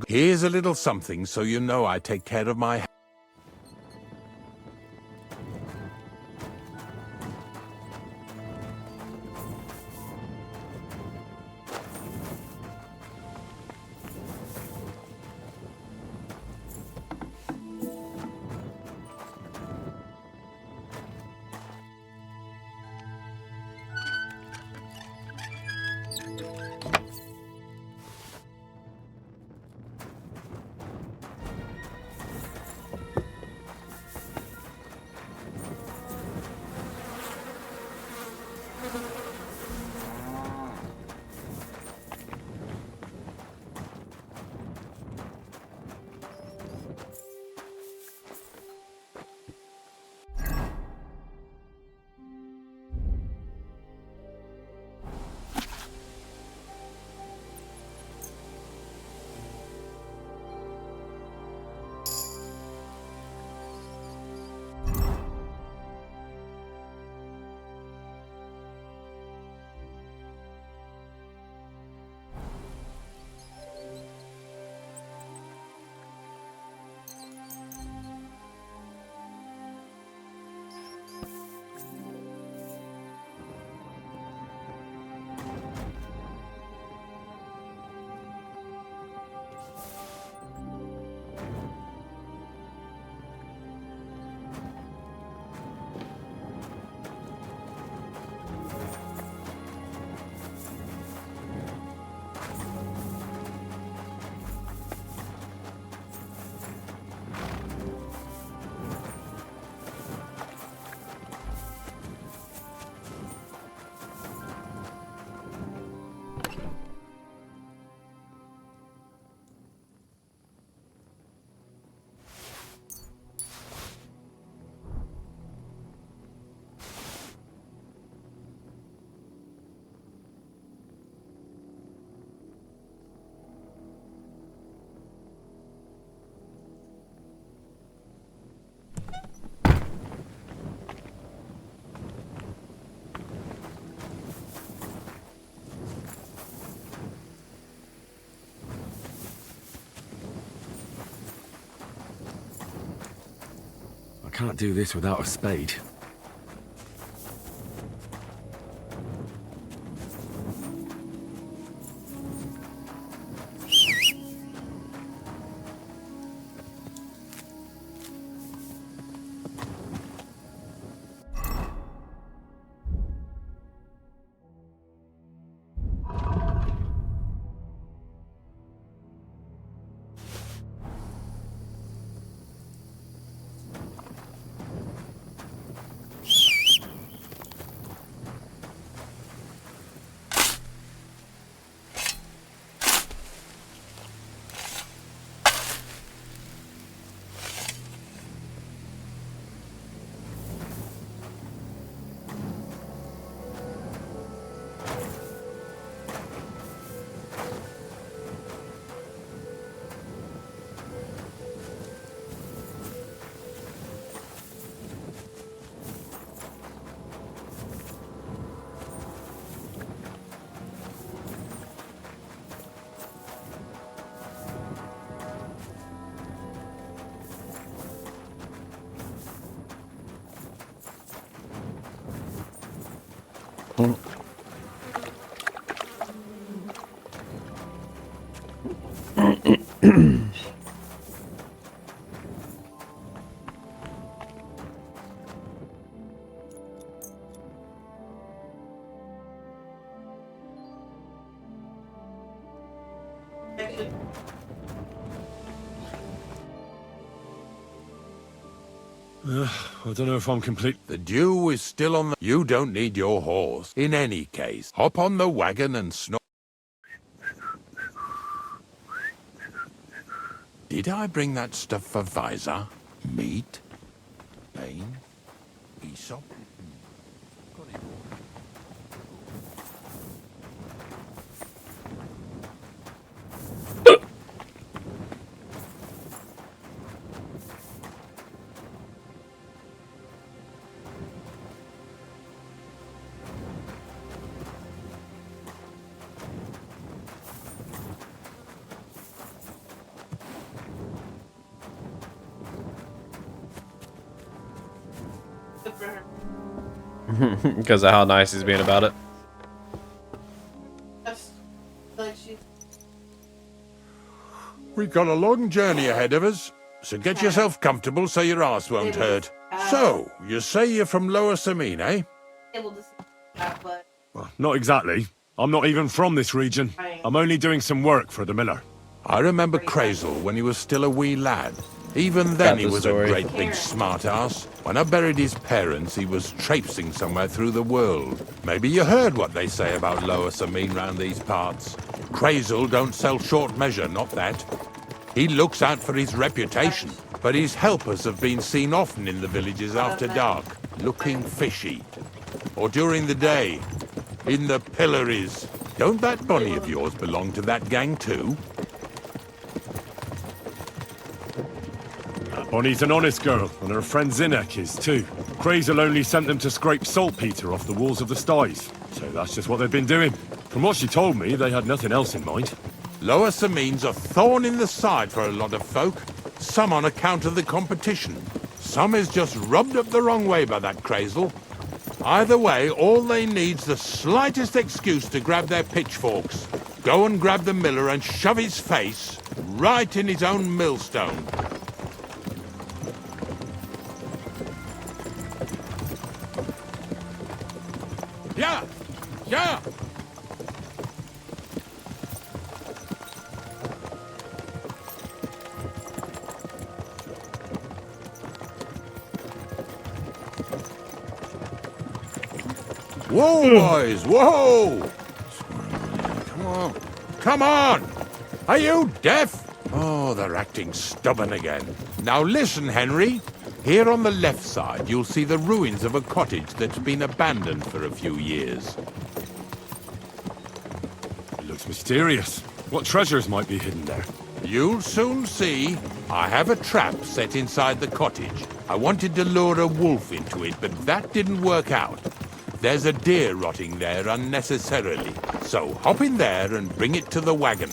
Here's a little something so you know I take care of my... can't do this without a spade. I don't know if I'm complete. The dew is still on the... You don't need your horse. In any case, hop on the wagon and snort. Did I bring that stuff for Visor? Meat? Bane? Aesop? Because of how nice he's being about it. We've got a long journey ahead of us, so get yourself comfortable so your arse won't hurt. So, you say you're from Lower Samine, eh? Well, not exactly. I'm not even from this region. I'm only doing some work for the miller. I remember Crazel when he was still a wee lad. Even then he was a great big smart-ass. When I buried his parents, he was traipsing somewhere through the world. Maybe you heard what they say about Lower Samine round these parts. Crazel don't sell short measure, not that. He looks out for his reputation, but his helpers have been seen often in the villages after dark, looking fishy. Or during the day, in the pillories. Don't that bunny of yours belong to that gang too? Bonnie's an honest girl, and her friend Zinnek is too. Crazel only sent them to scrape saltpeter off the walls of the sties, so that's just what they've been doing. From what she told me, they had nothing else in mind. Lower Samine's a thorn in the side for a lot of folk. Some on account of the competition. Some is just rubbed up the wrong way by that Crazel. Either way, all they need's the slightest excuse to grab their pitchforks. Go and grab the miller and shove his face right in his own millstone. Yeah! Yeah! Whoa, boys! Whoa! Come on! Come on! Are you deaf? Oh, they're acting stubborn again. Now listen, Henry. Here on the left side, you'll see the ruins of a cottage that's been abandoned for a few years. It looks mysterious. What treasures might be hidden there? You'll soon see. I have a trap set inside the cottage. I wanted to lure a wolf into it, but that didn't work out. There's a deer rotting there unnecessarily. So hop in there and bring it to the wagon.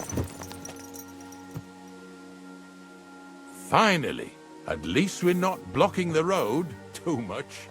Finally, At least we're not blocking the road too much.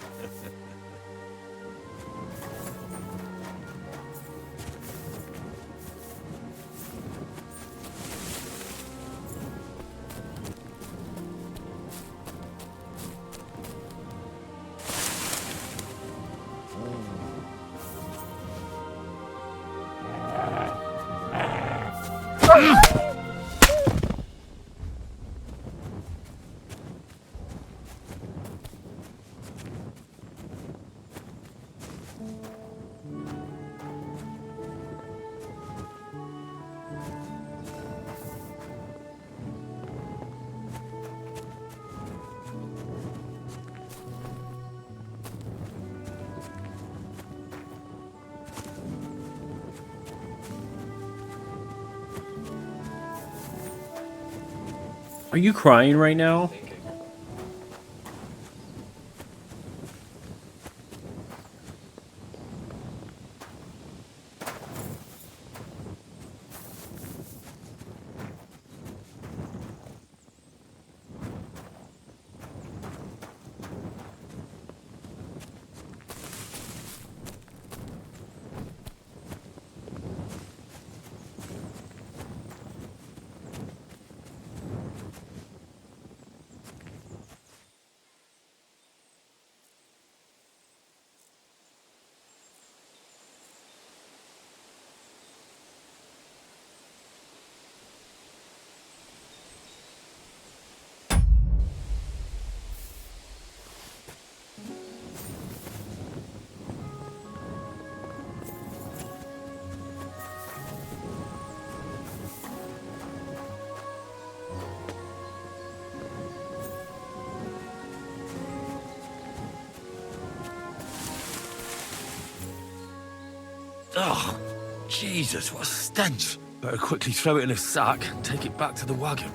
Are you crying right now? Oh, Jesus, what a stench. Better quickly throw it in a sack and take it back to the wagon.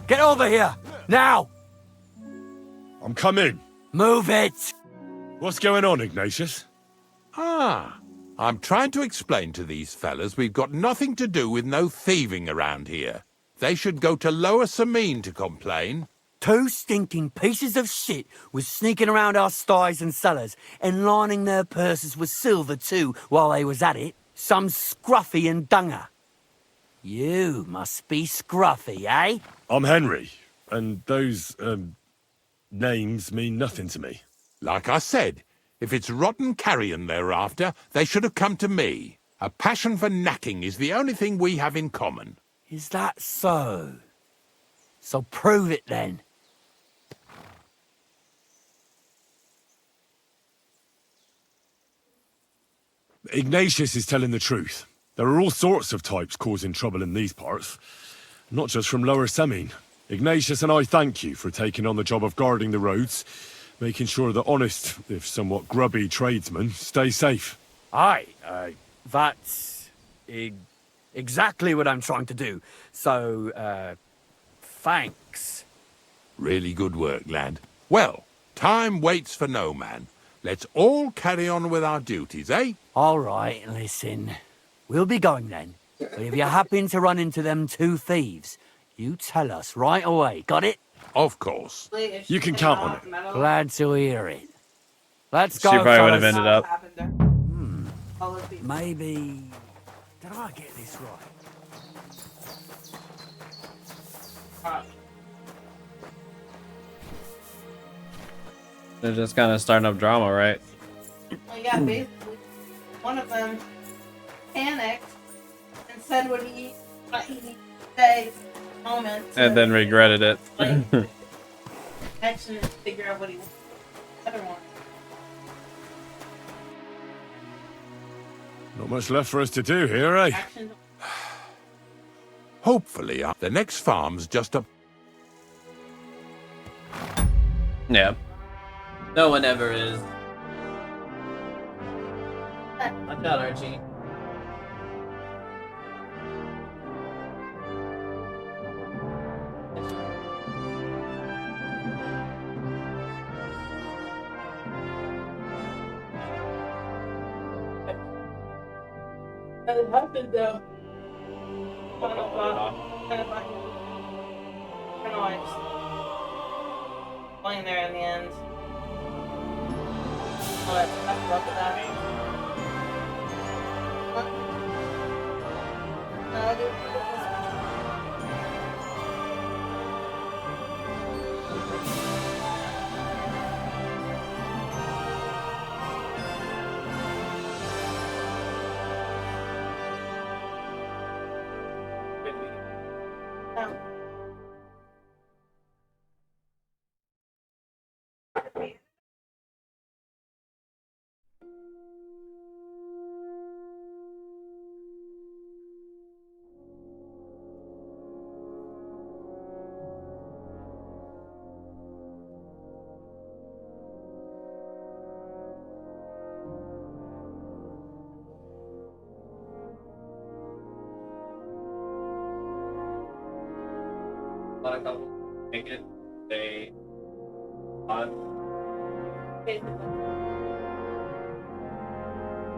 Get over here! Now! I'm coming. Move it! What's going on, Ignatius? Ah, I'm trying to explain to these fellas we've got nothing to do with no thieving around here. They should go to Lower Samine to complain. 2 stinking pieces of shit was sneaking around our sties and cellars and lining their purses with silver too while they was at it. Some scruffy and dunger. You must be scruffy, eh? I'm Henry, and those, names mean nothing to me. Like I said, if it's rotten carrion they're after, they should have come to me. A passion for knacking is the only thing we have in common. Is that so? So prove it then. Ignatius is telling the truth. There are all sorts of types causing trouble in these parts, not just from Lower Samine. Ignatius and I thank you for taking on the job of guarding the roads, making sure that honest, if somewhat grubby tradesmen stay safe. Aye, that's exactly what I'm trying to do. So, thanks. Really good work, lad. Well, time waits for no man. Let's all carry on with our duties, eh? All right, listen. We'll be going then. But if you happen to run into them two thieves, you tell us right away. Got it? Of course. You can count on it. Glad to hear it. Let's She go, probably would have fellas. ended up. Maybe... Did I get this right? They're just kind of starting up drama, right? Well, yeah, basically, one of them panicked and said what he needed to say at the moment. And then regretted it. Action and figure out what he wanted. The other one. Not much left for us to do here, eh? Action. Hopefully, the next farm's just up. Yeah. No one ever is. Watch out, Archie. It happened though. Kind of just going there in the end. But I love that. No, I didn't. A lot of couples make it. They on.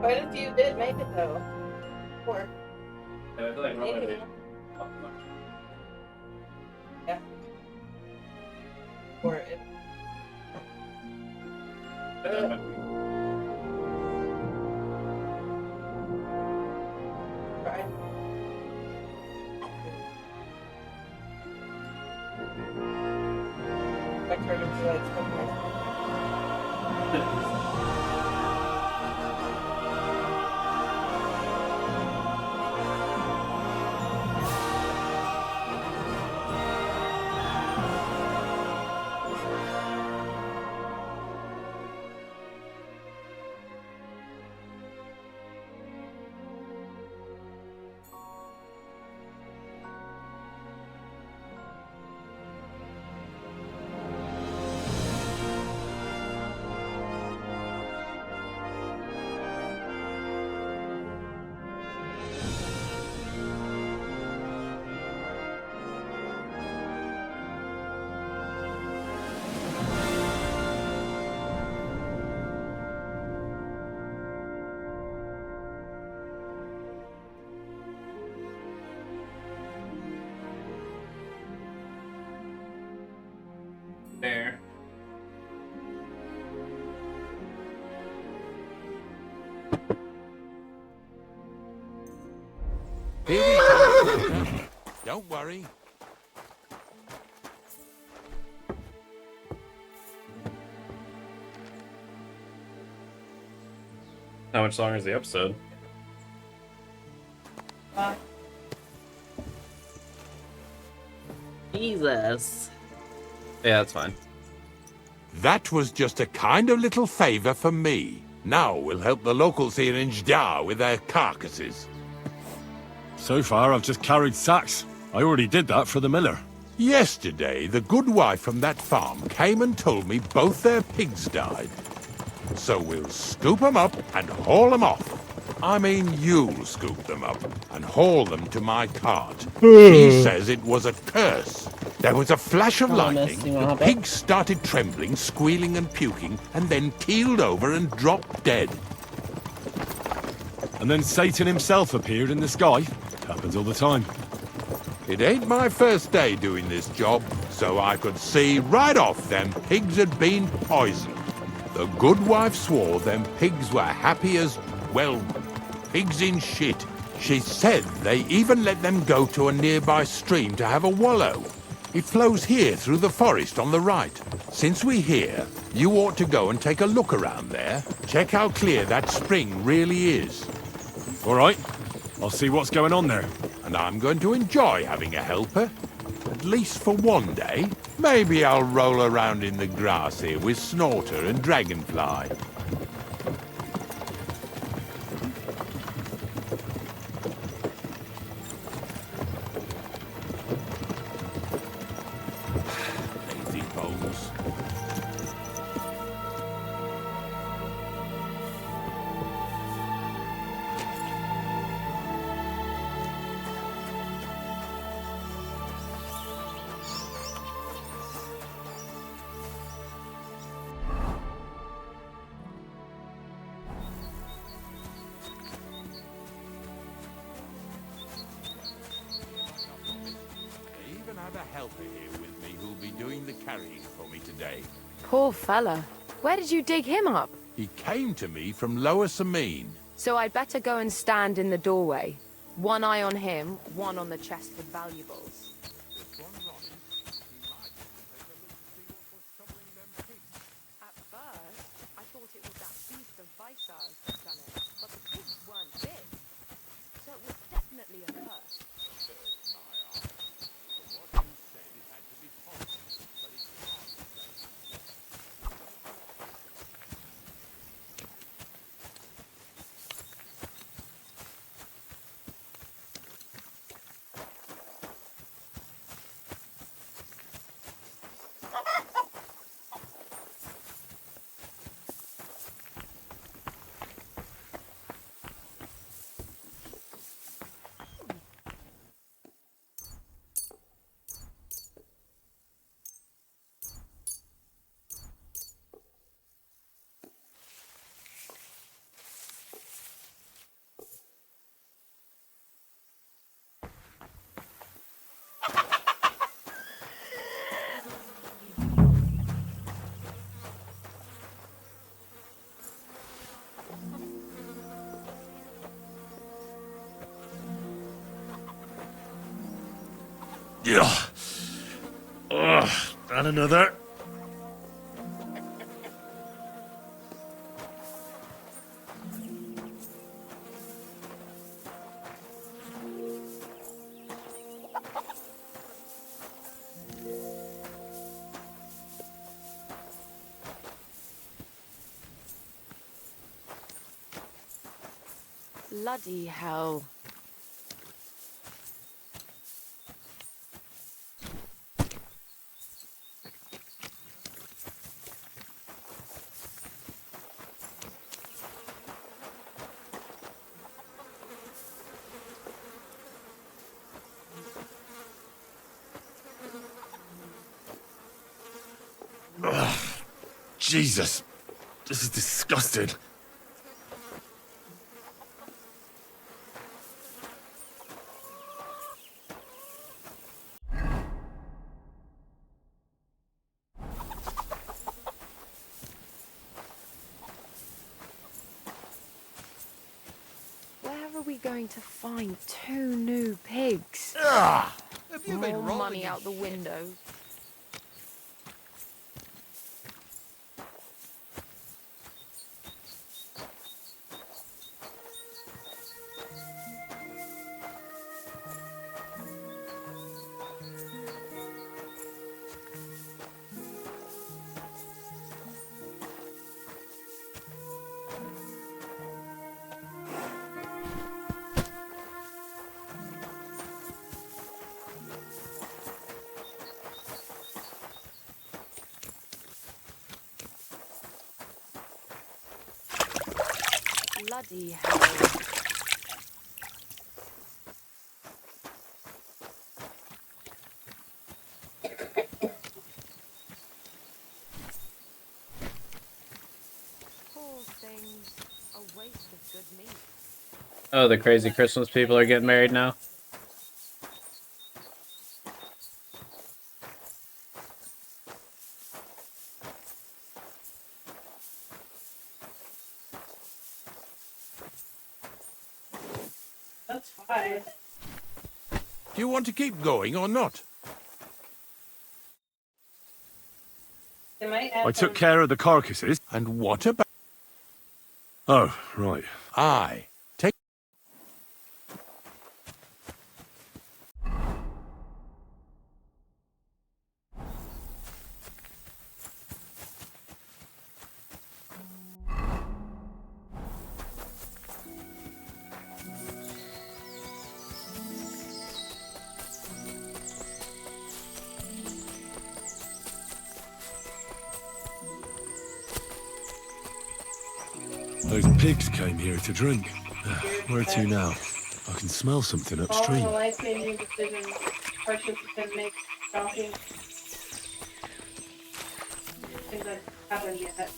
Quite a few did make it though. Four. Yeah, I feel like normally they- Yeah. Or it. Right. I turned to be like smoking There. Here we come. Don't worry. How much longer is the episode? Jesus. Yeah, that's fine. That was just a kind of little favor for me. Now we'll help the locals here in Jdar with their carcasses. So far, I've just carried sacks. I already did that for the miller. Yesterday, the good wife from that farm came and told me both their pigs died. So we'll scoop them up and haul them off. I mean, you'll scoop them up and haul them to my cart. She says it was a curse. There was a flash of lightning, the pigs started trembling, squealing and puking, and then keeled over and dropped dead. And then Satan himself appeared in the sky. Happens all the time. It ain't my first day doing this job, so I could see right off them pigs had been poisoned. The good wife swore them pigs were happy as, well, pigs in shit. She said they even let them go to a nearby stream to have a wallow. It flows here through the forest on the right. Since we're here, you ought to go and take a look around there. Check how clear that spring really is. All right. I'll see what's going on there. And I'm going to enjoy having a helper. At least for one day. Maybe I'll roll around in the grass here with Snorter and Dragonfly. Lazy bones. Helper here with me who'll be doing the carrying for me today. Poor fella. Where did you dig him up? He came to me from Lower Samine. So I'd better go and stand in the doorway. One eye on him, one on the chest with valuables. At first, I thought it was that beast of Visar's that done it, but the pigs weren't big. So it was definitely a curse. Yeah. And another. Bloody hell. Jesus. This is disgusting. Where are we going to find 2 new pigs? Have you More been rolling money in out the window. Bloody hell. Poor things. A waste of good meat. Oh, the crazy Christmas people are getting married now. That's fine. Do you want to keep going or not? They might have I took some- care of the carcasses. And what about... Oh, right. Aye. Take... Those pigs came here to drink. Where to now? I can smell something All upstream. the life-changing decisions participants make shocking things that haven't yet.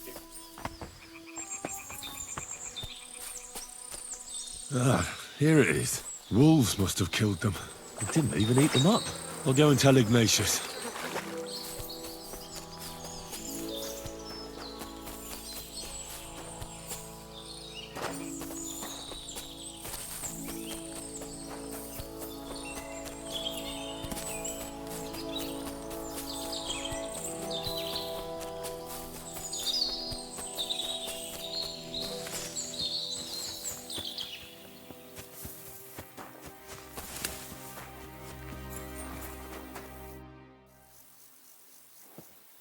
Ah, here it is. Wolves must have killed them. They didn't even eat them up. I'll go and tell Ignatius.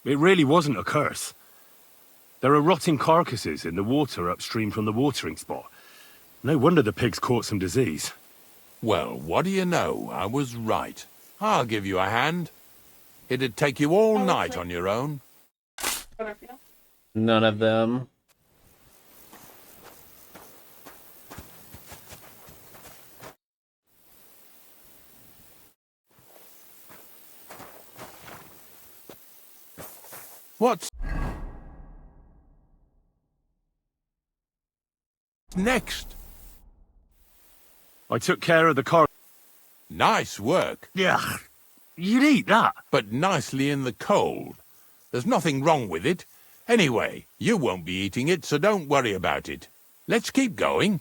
It really wasn't a curse. There are rotting carcasses in the water upstream from the watering spot. No wonder the pigs caught some disease. Well, what do you know? I was right. I'll give you a hand. It'd take you all night on your own. None of them. What's next? I took care of the car. Nice work. Yeah, you'd eat that. But nicely in the cold. There's nothing wrong with it. Anyway, you won't be eating it, so don't worry about it. Let's keep going.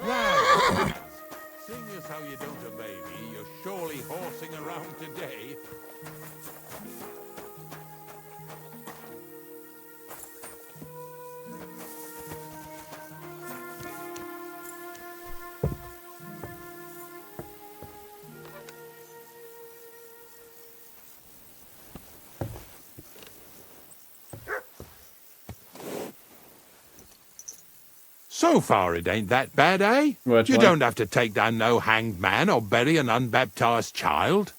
Right. Seeing as how you don't obey me, you're surely horsing around today. So far, it ain't that bad, eh? Which you one? don't have to take down no hanged man or bury an unbaptized child.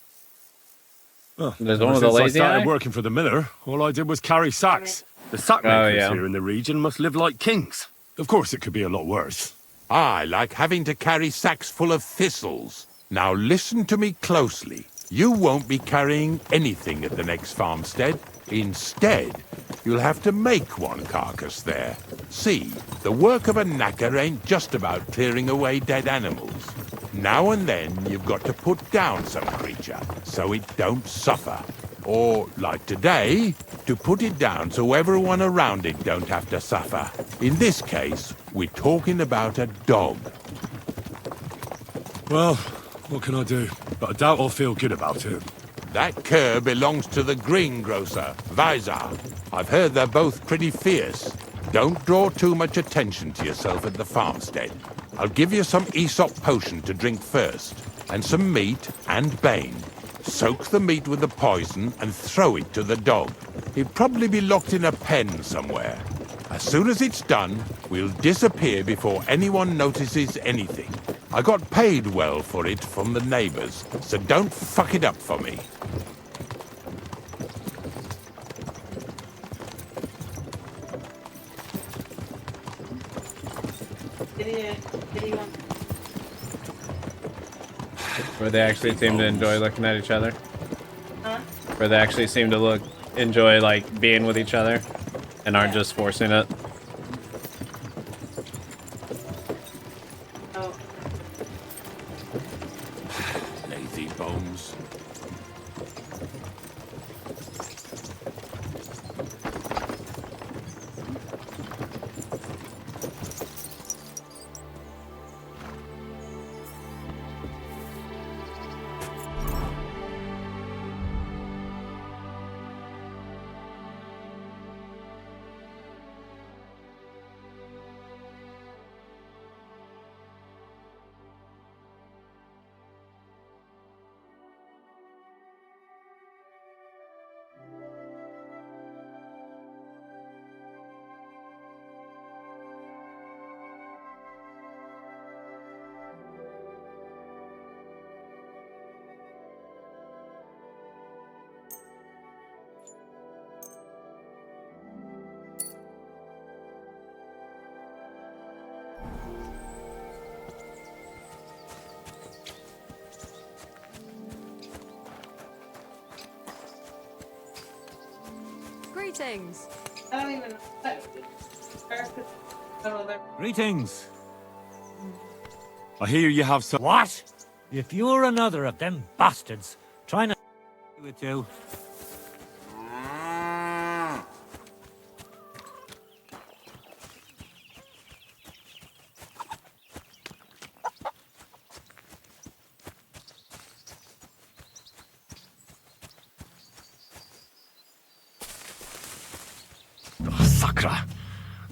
Oh, There's ever one with a since I lazy started eye? working for the miller, all I did was carry sacks. The sack makers yeah. here in the region must live like kings. Of course, it could be a lot worse. I like having to carry sacks full of thistles. Now listen to me closely. You won't be carrying anything at the next farmstead. Instead, you'll have to make one carcass there. See, the work of a knacker ain't just about clearing away dead animals. Now and then, you've got to put down some creature, so it don't suffer. Or, like today, to put it down so everyone around it don't have to suffer. In this case, we're talking about a dog. Well, what can I do? But I doubt I'll feel good about it. That cur belongs to the greengrocer, Vizar. I've heard they're both pretty fierce. Don't draw too much attention to yourself at the farmstead. I'll give you some Aesop potion to drink first, and some meat and bane. Soak the meat with the poison and throw it to the dog. He'll probably be locked in a pen somewhere. As soon as it's done, we'll disappear before anyone notices anything. I got paid well for it from the neighbors, so don't fuck it up for me. do you want? Where they actually seem to enjoy looking at each other. Huh? Where they actually seem to enjoy like being with each other and aren't just forcing it. Oh. Lazy bones. Greetings. I don't even know what Greetings. I hear you have some. What? If you're another of them bastards trying to with you. Oh, Sakra.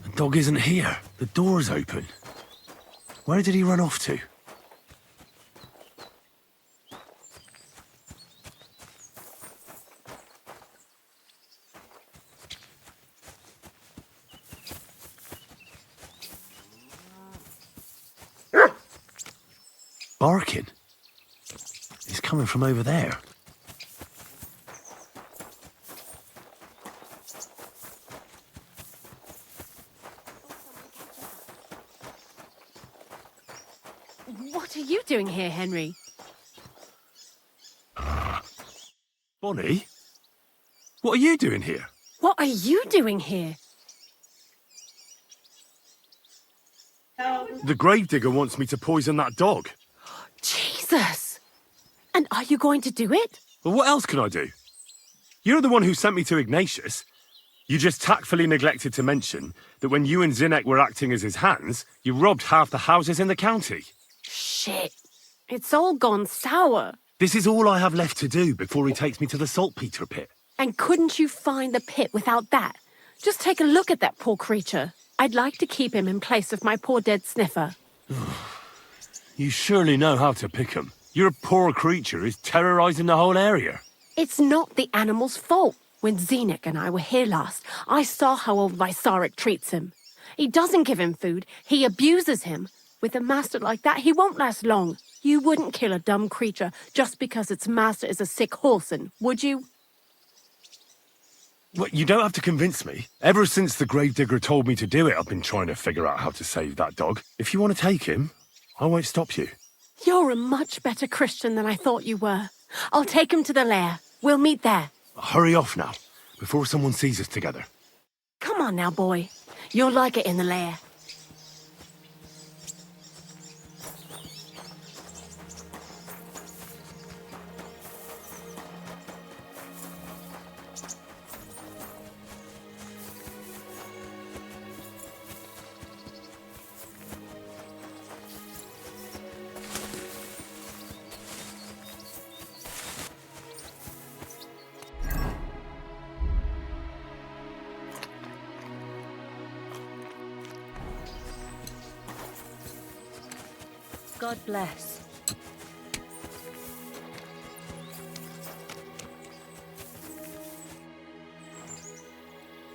The dog isn't here. The door's open. Where did he run off to? Barking. He's coming from over there. What are you doing here, Henry? Bonnie? What are you doing here? What are you doing here? The gravedigger wants me to poison that dog. Jesus! And are you going to do it? Well, what else can I do? You're the one who sent me to Ignatius. You just tactfully neglected to mention that when you and Zinnek were acting as his hands, you robbed half the houses in the county. Shit. It's all gone sour. This is all I have left to do before he takes me to the saltpeter pit. And couldn't you find the pit without that? Just take a look at that poor creature. I'd like to keep him in place of my poor dead sniffer. You surely know how to pick 'em. Your poor creature is terrorizing the whole area. It's not the animal's fault. When Zinnek and I were here last, I saw how old Visaric treats him. He doesn't give him food, he abuses him. With a master like that, he won't last long. You wouldn't kill a dumb creature just because its master is a sick horseman, would you? Well, you don't have to convince me. Ever since the gravedigger told me to do it, I've been trying to figure out how to save that dog. If you want to take him, I won't stop you. You're a much better Christian than I thought you were. I'll take him to the lair. We'll meet there. Hurry off now, before someone sees us together. Come on now, boy. You'll like it in the lair. God bless.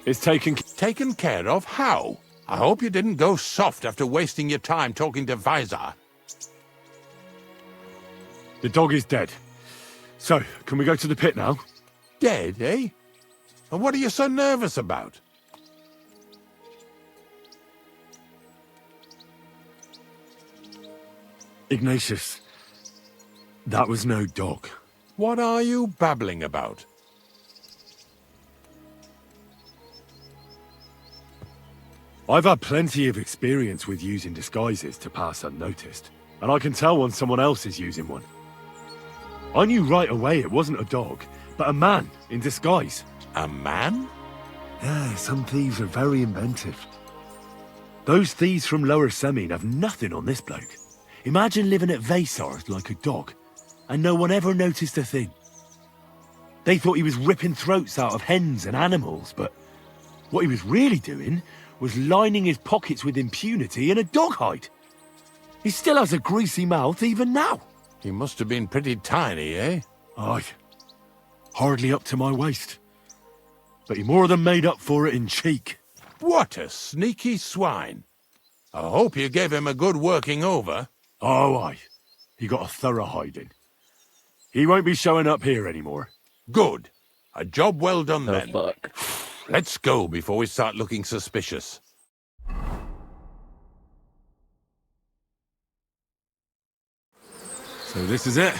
It's taken care of? How? I hope you didn't go soft after wasting your time talking to Visor. The dog is dead. So, can we go to the pit now? Dead, eh? And what are you so nervous about? Ignatius, that was no dog. What are you babbling about? I've had plenty of experience with using disguises to pass unnoticed, and I can tell when someone else is using one. I knew right away it wasn't a dog, but a man in disguise. A man? Yeah, some thieves are very inventive. Those thieves from Lower Semine have nothing on this bloke. Imagine living at Vaysar like a dog, and no one ever noticed a thing. They thought he was ripping throats out of hens and animals, but what he was really doing was lining his pockets with impunity in a dog hide. He still has a greasy mouth even now. He must have been pretty tiny, eh? Aye. Hardly up to my waist. But he more than made up for it in cheek. What a sneaky swine. I hope you gave him a good working over. Oh, aye. He got a thorough hiding. He won't be showing up here anymore. Good. A job well done then. Fuck. Let's go before we start looking suspicious. So this is it.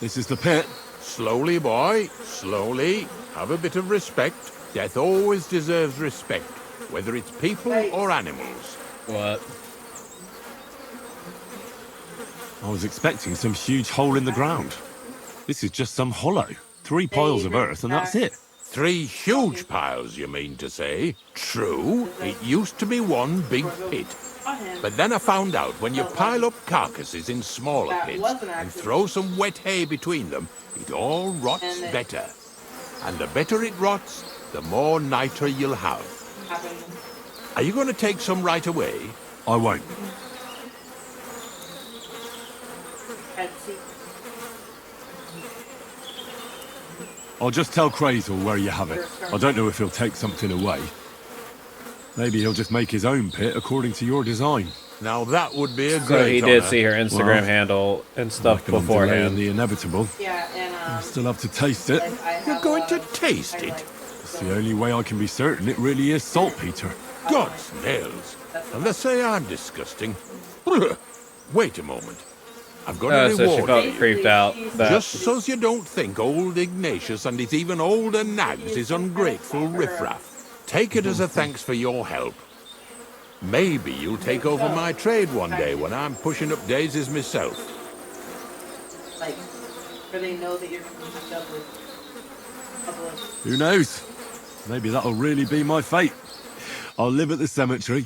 This is the pit. Slowly, boy. Slowly. Have a bit of respect. Death always deserves respect, whether it's people or animals. What? I was expecting some huge hole in the ground. This is just some hollow. 3 piles of earth and that's it. 3 huge piles, you mean to say? True, it used to be one big pit. But then I found out when you pile up carcasses in smaller pits and throw some wet hay between them, it all rots better. And the better it rots, the more niter you'll have. Are you going to take some right away? I won't. I'll just tell Crazel where you have it. I don't know if he'll take something away. Maybe he'll just make his own pit according to your design. Now that would be a So great he did honor. see her Instagram handle and stuff Like I'm delaying beforehand. the inevitable. Yeah, and I still have to taste it. You're going to taste it? It's the only way I can be certain it really is saltpeter. God's nails. And they say I'm disgusting. Wait a moment. I've got a So she reward felt for you. creeped out. That Just so's you don't think old Ignatius and his even older nags is ungrateful riffraff. Take it as a thanks for your help. Maybe you'll take over my trade one day when I'm pushing up daisies myself. like, where they know that you're going to hook up with public. Who knows? Maybe that'll really be my fate. I'll live at the cemetery,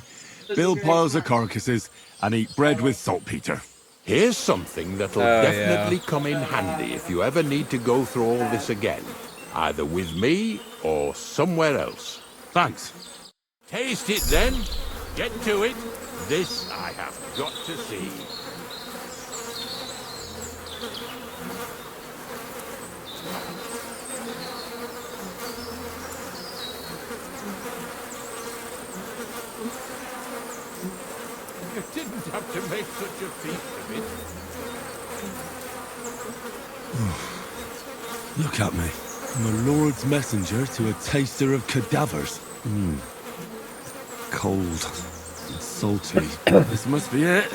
build piles of carcasses, and eat bread with saltpeter. Here's something that'll definitely come in handy if you ever need to go through all this again. Either with me or somewhere else. Thanks. Taste it then. Get to it. This I have got to see. You didn't have to make such a feast of it. Look at me. I'm a Lord's messenger to a taster of cadavers. Cold and salty. This must be it.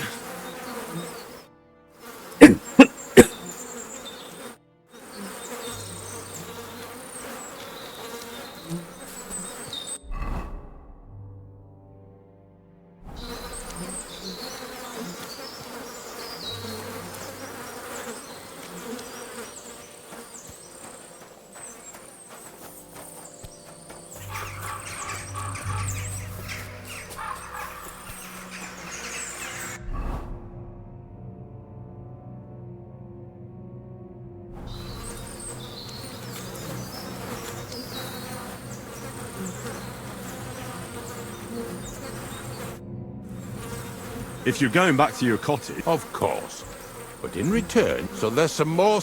If you're going back to your cottage... Of course. But in return, so there's some more...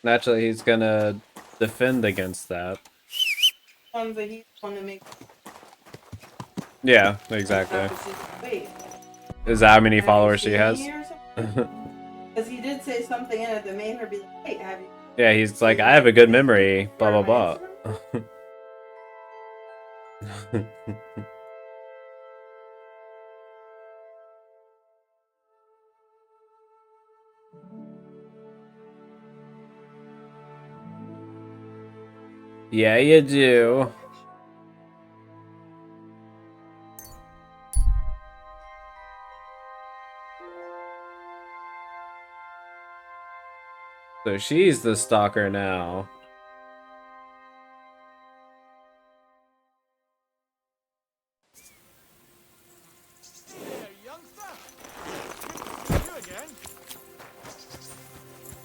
naturally he's gonna defend against that. Ones that he's going to make. Yeah, exactly. Wait. Is that how many followers she has? Because he did say something in it that made her be like, "Hey, have you?" Yeah, he's like, I have a good memory. Blah blah blah. Yeah, you do. So she's the stalker now.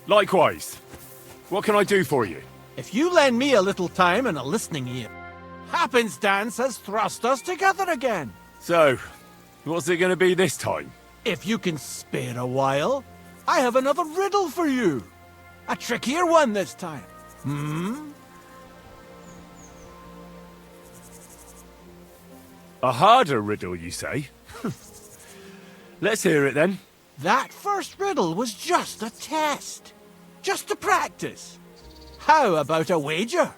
Likewise. What can I do for you? If you lend me a little time and a listening ear, happenstance has thrust us together again. So, what's it going to be this time? If you can spare a while, I have another riddle for you. A trickier one this time. A harder riddle, you say? Let's hear it then. That first riddle was just a test. Just to practice. How about a wager?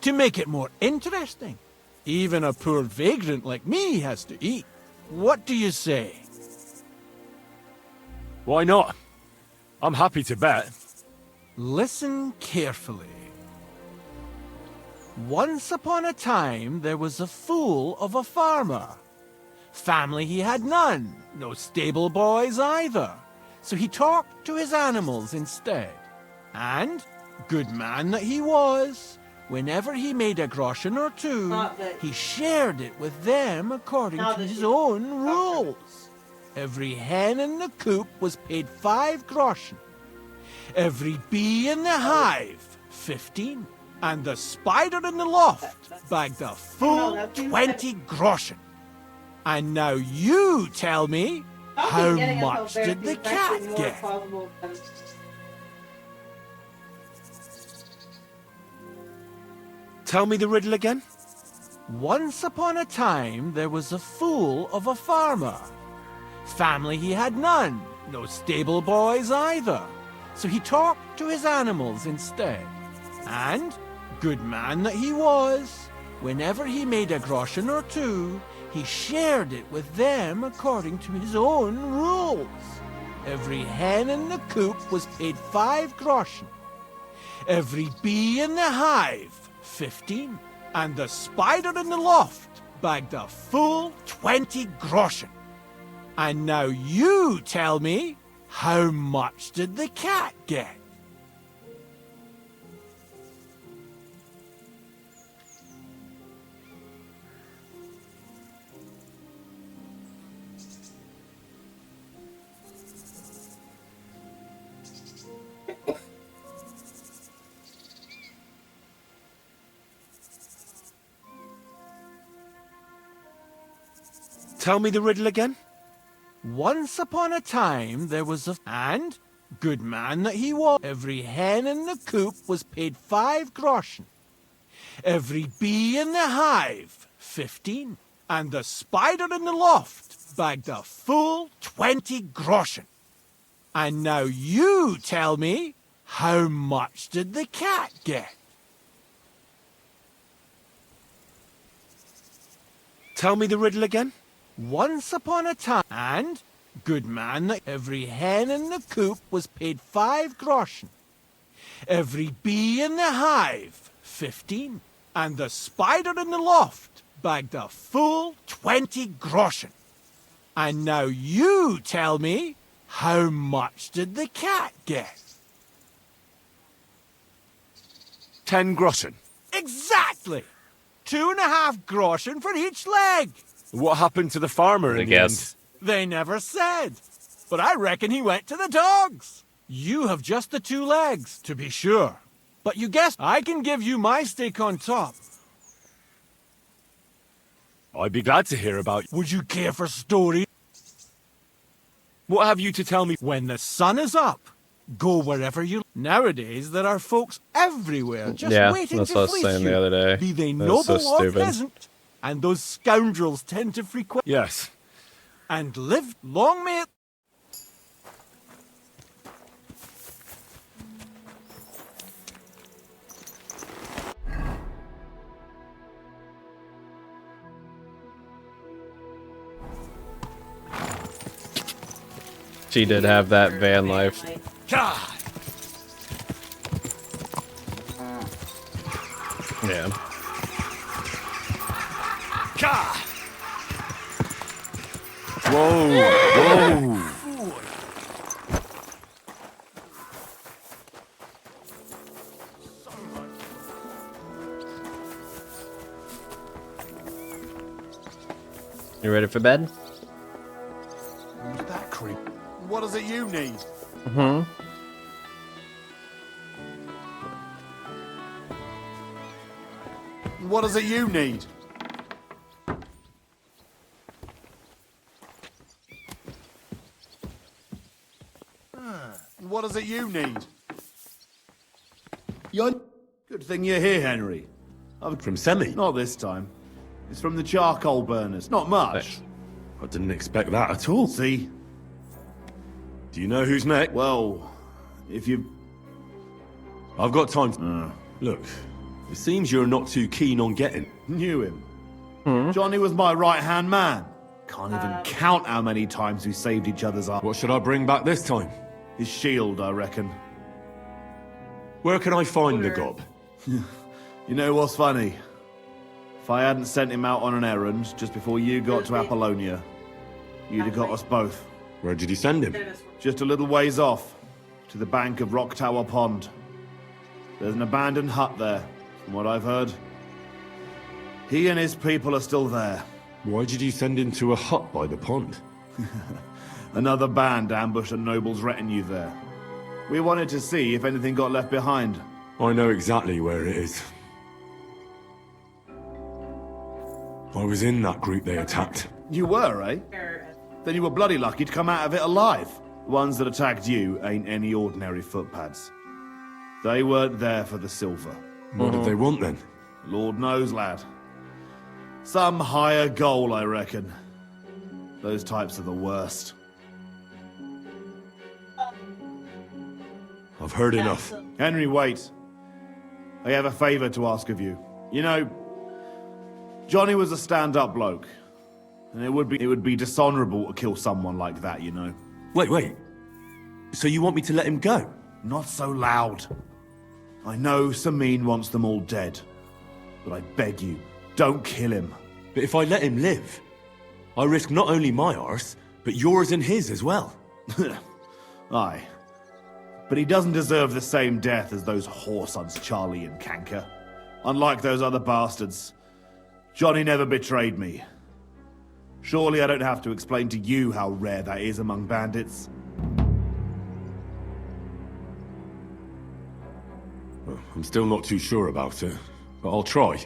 To make it more interesting. Even a poor vagrant like me has to eat. What do you say? Why not? I'm happy to bet. Listen carefully. Once upon a time, there was a fool of a farmer. Family he had none, no stable boys either. So he talked to his animals instead. And, good man that he was, whenever he made a groschen or two, he shared it with them according to his own rules. Every hen in the coop was paid 5 groschen. Every bee in the hive, 15. And the spider in the loft bagged a full 20 groschen. And now you tell me, how much did the cat get? Tell me the riddle again. Once upon a time, there was a fool of a farmer. Family he had none, no stable boys either. So he talked to his animals instead. And, good man that he was, whenever he made a groschen or two, he shared it with them according to his own rules. Every hen in the coop was paid 5 groschen. Every bee in the hive, 15. And the spider in the loft bagged a full 20 groschen. And now you tell me, how much did the cat get? Tell me the riddle again. Once upon a time, there was a... And, good man that he was, every hen in the coop was paid 5 groschen. Every bee in the hive, 15. And the spider in the loft bagged a full 20 groschen. And now you tell me, how much did the cat get? Tell me the riddle again. Once upon a time, and, good man that every hen in the coop was paid 5 groschen. Every bee in the hive, 15. And the spider in the loft bagged a full 20 groschen. And now you tell me, how much did the cat get? 10 groschen. Exactly! 2.5 groschen for each leg. What happened to the farmer in the end? They never said. But I reckon he went to the dogs. You have just the 2 legs, to be sure. But you guessed I can give you my steak on top. I'd be glad to hear about... Would you care for stories? What have you to tell me? When the sun is up, go wherever you... Nowadays, there are folks everywhere just waiting to fleece you. The other day. Be they noble or peasant. And those scoundrels tend to frequent... Yes. And lived long, mate. She did have that van life. Yeah. Whoa! Whoa! You ready for bed? Who's that creep? What is it you need? Mm-hmm. What is it you need? What is it you need? Good thing you're here, Henry. From Semi? Not this time. It's from the charcoal burners. Not much. I didn't expect that at all. See? Do you know who's next? Well, if you... I've got time. Look, it seems you're not too keen on getting. Knew him. Johnny was my right-hand man. Can't even count how many times we saved each other's arms. What should I bring back this time? His shield, I reckon. Where can I find the gob? You know what's funny? If I hadn't sent him out on an errand just before you got to Apollonia, you'd have got us both. Where did you send him? Just a little ways off, to the bank of Rock Tower Pond. There's an abandoned hut there, from what I've heard. He and his people are still there. Why did you send him to a hut by the pond? Another band ambushed a noble's retinue there. We wanted to see if anything got left behind. I know exactly where it is. I was in that group they attacked. You were, eh? Then you were bloody lucky to come out of it alive. The ones that attacked you ain't any ordinary footpads. They weren't there for the silver. What did they want then? Lord knows, lad. Some higher goal, I reckon. Those types are the worst. I've heard enough. Henry, wait. I have a favor to ask of you. You know, Johnny was a stand-up bloke. And it would be dishonorable to kill someone like that, you know. Wait. So you want me to let him go? Not so loud. I know Samin wants them all dead. But I beg you, don't kill him. But if I let him live, I risk not only my arse, but yours and his as well. Aye. But he doesn't deserve the same death as those whoresons Charlie and Canker. Unlike those other bastards, Johnny never betrayed me. Surely I don't have to explain to you how rare that is among bandits. Well, I'm still not too sure about it, but I'll try.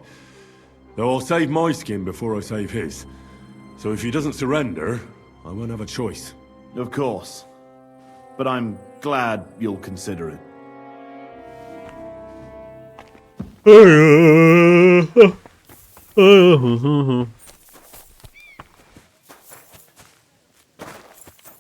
Though I'll save my skin before I save his. So if he doesn't surrender, I won't have a choice. Of course. But I'm glad you'll consider it.